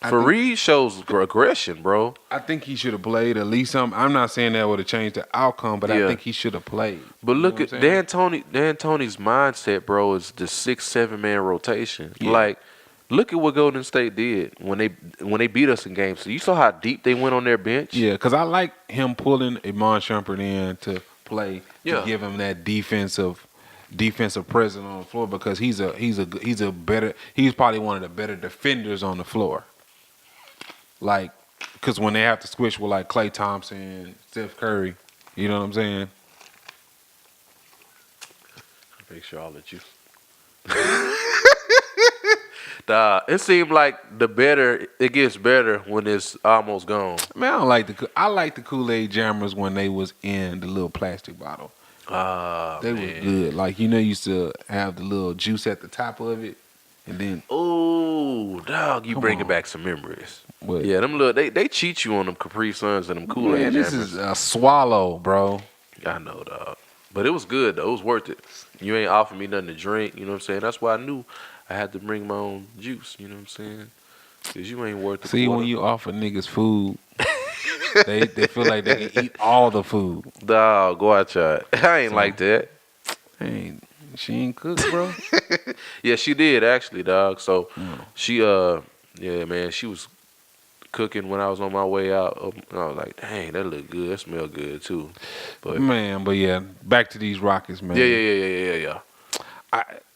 Fareed shows aggression, bro. I think he should have played at least some. I'm not saying that would have changed the outcome, but I Yeah. think he should have played. But You look know at what I'm saying? Dan Tony's mindset, bro, is the 6-7 man rotation. Yeah. Like, look at what Golden State did when they beat us in games. So you saw how deep they went on their bench. Yeah, because I like him pulling Iman Shumpert in to play Yeah. to give him that defensive presence on the floor because he's probably one of the better defenders on the floor. Like, because when they have to switch with like Klay Thompson, Steph Curry, you know what I'm saying? Make sure all that you. It seemed like it gets better when it's almost gone. Man, I like the Kool-Aid jammers when they was in the little plastic bottle. They was good. Like, you used to have the little juice at the top of it, and then Ooh, dog, you Come bringing on. back some memories. what? Yeah, them little they cheat you on them Capri Suns and them Kool-Aid Man, this jammers. is a swallow, bro. I know, dog. But it was good, though. It was worth it. You ain't offered me nothing to drink, you know what I'm saying? That's why I knew I had to bring my own juice, you know what I'm saying? Because you ain't worth the See, quarter. when you offer niggas food, they feel like they can eat all the food. Dog, go out, child. I ain't like that. She ain't cooked, bro. Yeah, she did, actually, dog. So, Mm. she, yeah, man, she was cooking when I was on my way out. I was like, dang, that look good. That smell good, too. But, Man, but yeah, back to these Rockets, man. yeah.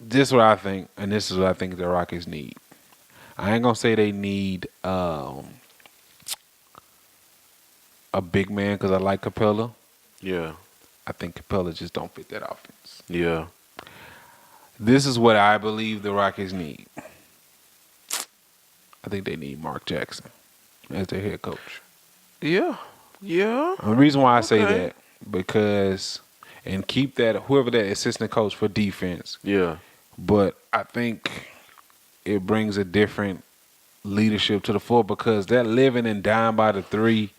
This is what I think, and this is what I think the Rockets need. I ain't gonna say they need a big man because I like Capella. Yeah, I think Capella just don't fit that offense. yeah. This is what I believe the Rockets need. I think they need Mark Jackson as their head coach. Yeah. And the reason why I say Okay. that because and keep that whoever that assistant coach for defense. Yeah. But I think it brings a different leadership to the floor because that living and dying by the three,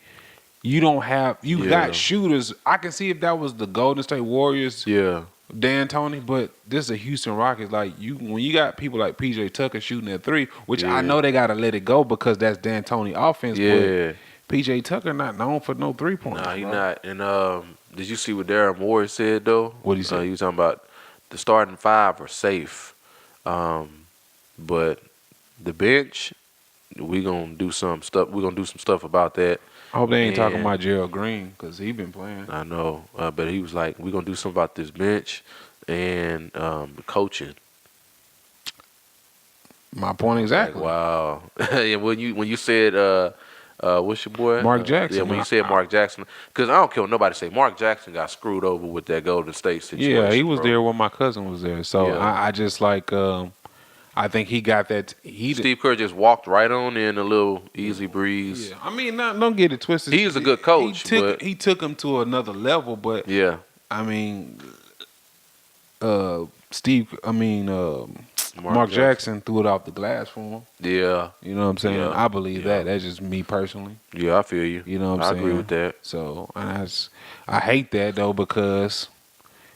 you don't have Yeah. got shooters. I can see if that was the Golden State Warriors, Yeah. Dan Tony, but this is a Houston Rockets. Like when you got people like PJ Tucker shooting at three, which Yeah. I know they gotta let it go because that's Dan Tony offense. Yeah. But PJ Tucker not known for no 3-pointers. Nah, he bro. not. And did you see what Darren Moore said though? What'd he say? He was talking about the starting five are safe, but the bench, we gonna do some stuff. We gonna do some stuff about that. I hope they ain't talking And- about Gerald Green because he been playing. I know, but he was like, we gonna do something about this bench and the coaching. My point exactly. Like, wow. Yeah, when you said what's your boy? Mark Jackson. Yeah, when you said Mark Jackson, because I don't care what nobody say. Mark Jackson got screwed over with that Golden State situation. Yeah, he was bro. there when my cousin was there. So Yeah. I just like I think he got that. Steve Kerr just walked right on in a little easy breeze. Yeah, I mean, don't get it twisted. He's a good coach, but he took him to another level. But yeah, I mean, Mark Jackson. Jackson threw it off the glass for him. Yeah, You know what I'm saying? Yeah. I believe Yeah. that. That's just me personally. yeah, I feel you. You know what I'm I saying? agree with that. So I hate that though because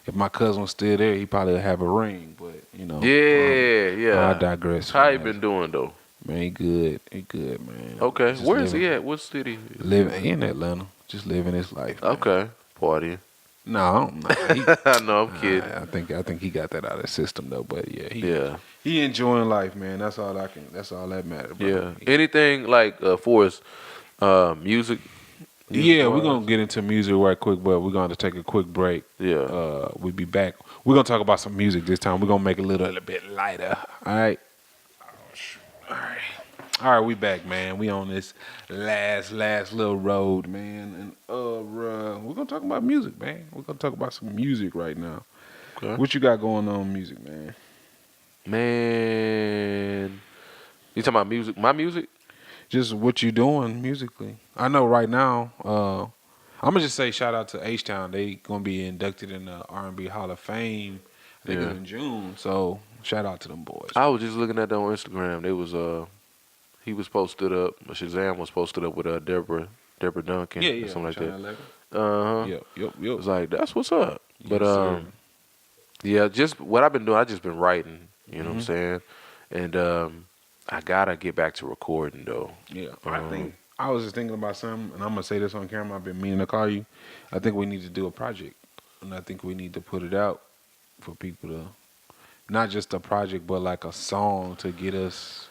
if my cousin was still there, he probably would have a ring. But Yeah, I yeah. digress How from you that. been doing though? Man, he good. He good, man. Okay, Just where is he living, at? What city is he living in? in Atlanta. Just living his life, man. Okay, partying. No, nah, he. No, I'm kidding. I think he got that out of his system though. But yeah, Yeah, he enjoying life, man. That's all I can. That's all that matters, bro. yeah. Anything like for us, music, music Yeah, we're wise? gonna get into music right quick, but we're gonna take a quick break. Yeah. We'll be back. We're gonna talk about some music this time. We're gonna make it a little bit lighter. All right. All right. All right, we back, man. We on this last little road, man, and we're gonna talk about music, man. We're gonna talk about some music right now. Okay. What you got going on, music, man? Man, you talking about music? My music? Just what you doing musically? I know right now. I'm gonna just say shout out to H Town. They gonna be inducted in the R&B Hall of Fame. I think Yeah. it's in June. So shout out to them boys. I was just looking at that on Instagram. They was he was posted up. Shazam was posted up with Deborah Duncan Yeah, or yeah. something like China that. 11. Uh huh. Yep. It was like that's what's up. But Yes, sir. yeah, just what I've been doing. I just been writing. You know what I'm Mhm. saying? And I gotta get back to recording though. Yeah, I think I was just thinking about something, and I'm gonna say this on camera. I've been meaning to call you. I think we need to do a project, and I think we need to put it out for people to not just a project, but like a song to get us.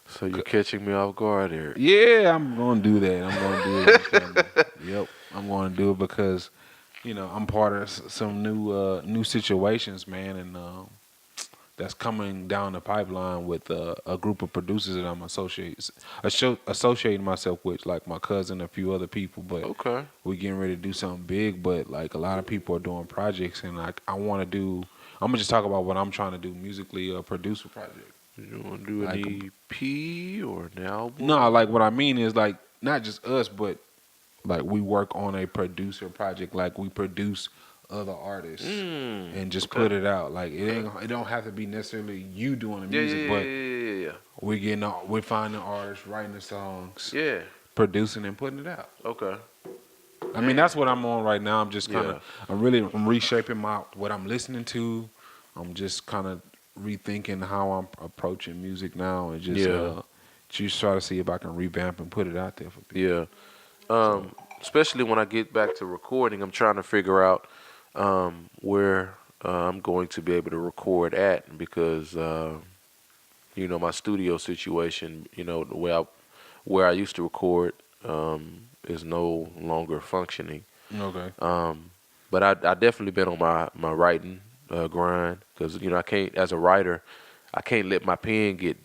So you're catching me off guard here. Yeah, I'm gonna do that. I'm gonna do it on camera. Yep, I'm gonna do it because I'm part of some new situations, man, and that's coming down the pipeline with a group of producers that I'm associating myself with, like my cousin, and a few other people. But Okay. we getting ready to do something big. But like a lot of people are doing projects, and like I want to do. I'm gonna just talk about what I'm trying to do musically, a producer project. You want to do an Like EP or an album? no, like what I mean is like not just us, but like we work on a producer project. Like we produce other artists and just Okay. put it out. Like it don't have to be necessarily you doing the Yeah, music, but yeah. we're finding artists, writing the songs, Yeah. producing and putting it out. Okay. I mean that's what I'm on right now. I'm just kind Yeah. of I'm reshaping what I'm listening to. I'm just kind of rethinking how I'm approaching music now and just try to see if I can revamp and put it out there for people. Yeah. So, Especially when I get back to recording, I'm trying to figure out where I'm going to be able to record at because my studio situation, the way where I used to record is no longer functioning. okay. But I definitely been on my writing grind because I can't as a writer, I can't let my pen get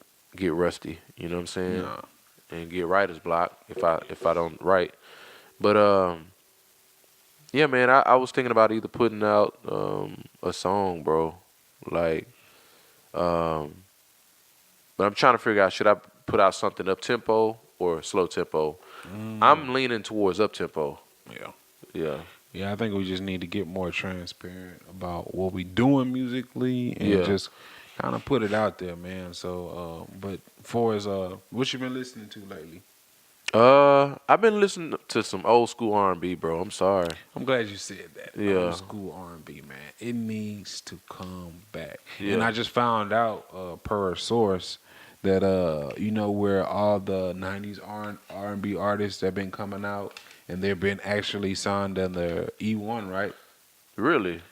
rusty. You know what I'm saying? No. And get writer's block if I don't write. But yeah, man, I was thinking about either putting out a song, bro, like but I'm trying to figure out should I put out something up tempo or slow tempo. I'm leaning towards up tempo. Yeah. Yeah. Yeah, I think we just need to get more transparent about what we doing musically and Yeah. just kind of put it out there, man. So, but for as what you been listening to lately? I've been listening to some old school R&B, bro. I'm sorry. I'm glad you said that. Yeah. Old school R&B, man. It needs to come back. Yeah. And I just found out per a source that where all the '90s R&B artists that been coming out and they've been actually signed under E1, right? Really?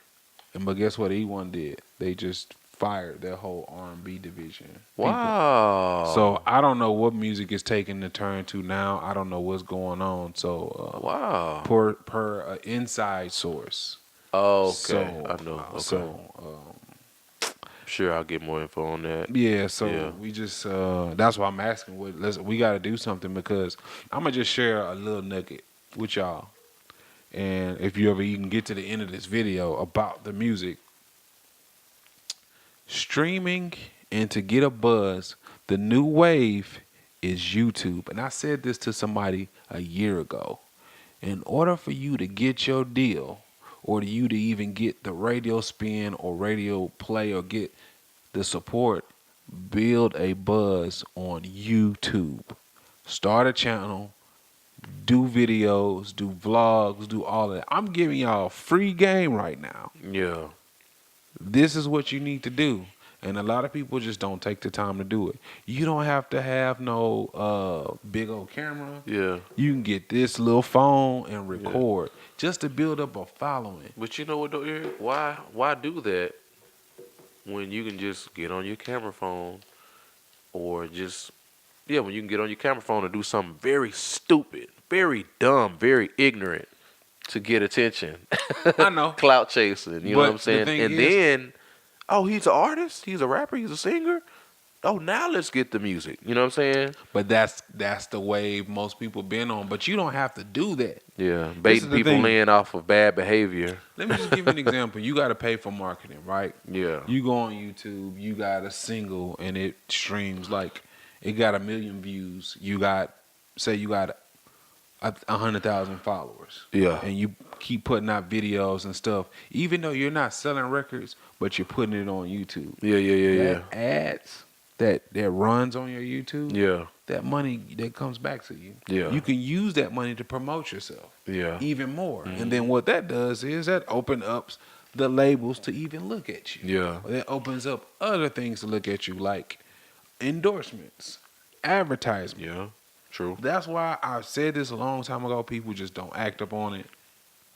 And but guess what E1 did? They just fired their whole R&B division. People. Wow. So I don't know what music is taking the turn to now. I don't know what's going on. So Wow. per inside source. Oh, okay. So I know. Okay. So Sure, I'll get more info on that. yeah. So Yeah. we just that's why I'm asking. We got to do something because I'm gonna just share a little nugget with y'all. And if you ever even get to the end of this video about the music, streaming and to get a buzz, the new wave is YouTube. And I said this to somebody a year ago. In order for you to get your deal, or to you to even get the radio spin or radio play or get the support, build a buzz on YouTube. Start a channel, do videos, do vlogs, do all of that. I'm giving y'all free game right now. Yeah. This is what you need to do. And a lot of people just don't take the time to do it. You don't have to have no big old camera. Yeah, You can get this little phone and yeah. record just to build up a following. But you know what though, Eric? Why do that when you can just get on your camera phone or just when you can get on your camera phone and do something very stupid, very dumb, very ignorant to get attention. I know. Clout chasing, you know what I'm But the saying? thing And is, then, oh, he's an artist, he's a rapper, he's a singer. Oh, now let's get the music. You know what I'm saying? but that's the wave most people been on. But you don't have to do that. Yeah, This is baiting the people thing. in off of bad behavior. Let me just give you an example. You got to pay for marketing, right? Yeah. You go on YouTube, you got a single, and it streams like it got 1 million views. You got, say, you got 100,000 followers. Yeah. And you keep putting out videos and stuff, even though you're not selling records, but you're putting it on YouTube. Yeah. That ads that runs on your YouTube, Yeah. that money that comes back to you. Yeah. You can use that money to promote yourself Yeah. even more. Mhm. And then what that does is that open up the labels to even look at you. Yeah. That opens up other things to look at you, like endorsements, advertisement. Yeah. True. That's why I said this a long time ago. People just don't act up on it.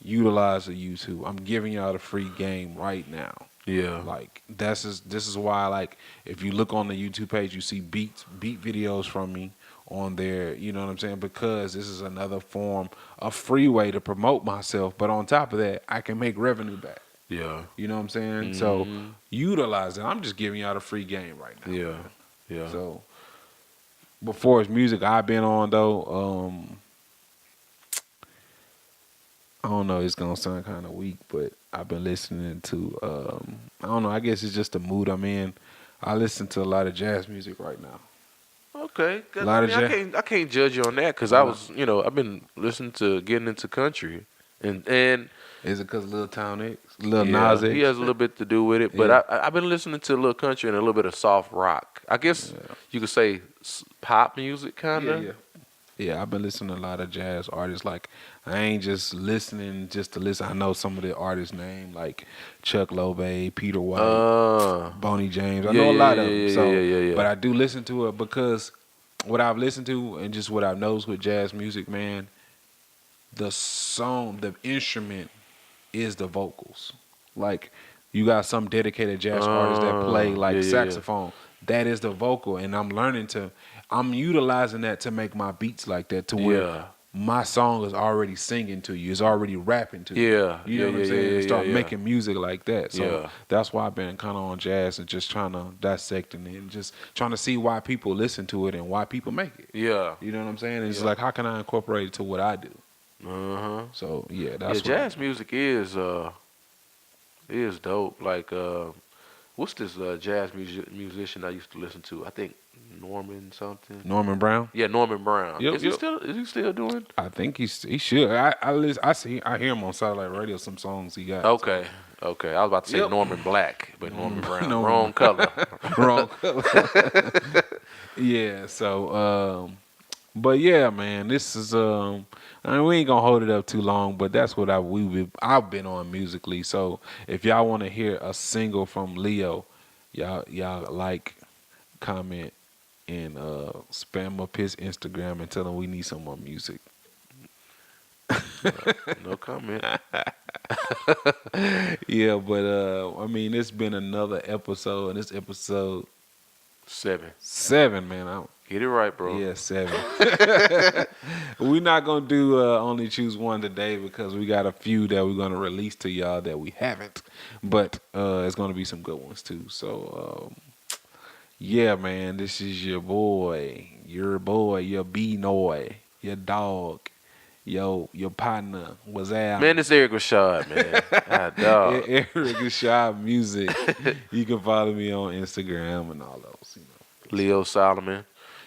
Utilize the YouTube. I'm giving y'all the free game right now. Yeah. Like this is why, like, if you look on the YouTube page, you see beat videos from me on there. You know what I'm saying? Because this is another form, a free way to promote myself. But on top of that, I can make revenue back. Yeah. You know what I'm saying? So Mhm. utilize it. I'm just giving y'all the free game right now. Yeah. man. Yeah. So before it's music I've been on though, I don't know, it's gonna sound kind of weak, but I've been listening to I don't know, I guess it's just the mood I'm in. I listen to a lot of jazz music right now. Okay. 'Cause Lot I, of mean, I can't judge you on that because I was, I've been listening to getting into country, and Is it because Lil Town X, Lil yeah, Nas X? he has a little bit to do with it. But Yeah. I've been listening to a little country and a little bit of soft rock. I guess you could say pop music, kind of. Yeah, I've been listening to a lot of jazz artists. Like, I ain't just listening just to listen. I know some of the artists' name, like Chuck Lobe, Peter White, Boney James. I know a lot of them. So, but I do listen to it because what I've listened to and just what I've noticed with jazz music, man, the song, the instrument is the vocals. Like, you got some dedicated jazz artists that play like saxophone. That is the vocal, and I'm utilizing that to make my beats like that, to where my song is already singing to you, it's already rapping to you. Yeah. You know what I'm saying? Start Yeah. making music like that. So Yeah. that's why I've been kind of on jazz and just trying to dissect it and just trying to see why people listen to it and why people make it. Yeah. You know what I'm saying? And it's like, how can I incorporate it to what I do? Uh-huh. So yeah, that's jazz music is dope. Like what's this jazz musician I used to listen to? I think Norman something. Norman Brown. Yeah, Norman Brown. Yep, Is he still doing? I think he should. I hear him on satellite radio. Some songs he got. Okay. I was about to say Yep. Norman Black, but Norman Brown. Norman Wrong color. Wrong color. Yeah. So, but yeah, man, this is I mean, we ain't gonna hold it up too long, but that's what I've been on musically. So if y'all want to hear a single from Leo, y'all like, comment, and spam up his Instagram and tell him we need some more music. No comment. Yeah, but I mean, it's been another episode, and this episode 7, man. Get it right, bro. Yeah, 7. We're not gonna do only choose one today because we got a few that we're gonna release to y'all that we haven't, but it's gonna be some good ones too. So yeah, man, this is your boy, your B-Noy, your dog, your partner was out. Man, it's Eric Rashad, man. Ah, dog. Eric Rashad Music. You can follow me on Instagram and all those. Leo Solomon.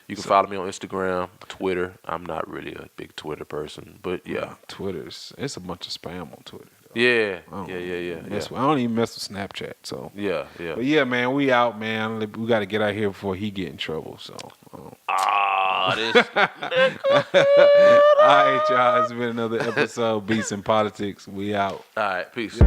You can follow me on Instagram, Twitter. I'm not really a big Twitter person, but yeah. Twitter's, it's a bunch of spam on Twitter. Yeah. I don't even mess with Snapchat. So Yeah. but yeah, man, we out, man. We got to get out here before he get in trouble. So. This. All right, y'all. It's been another episode, Beats and Politics. We out. All right, peace.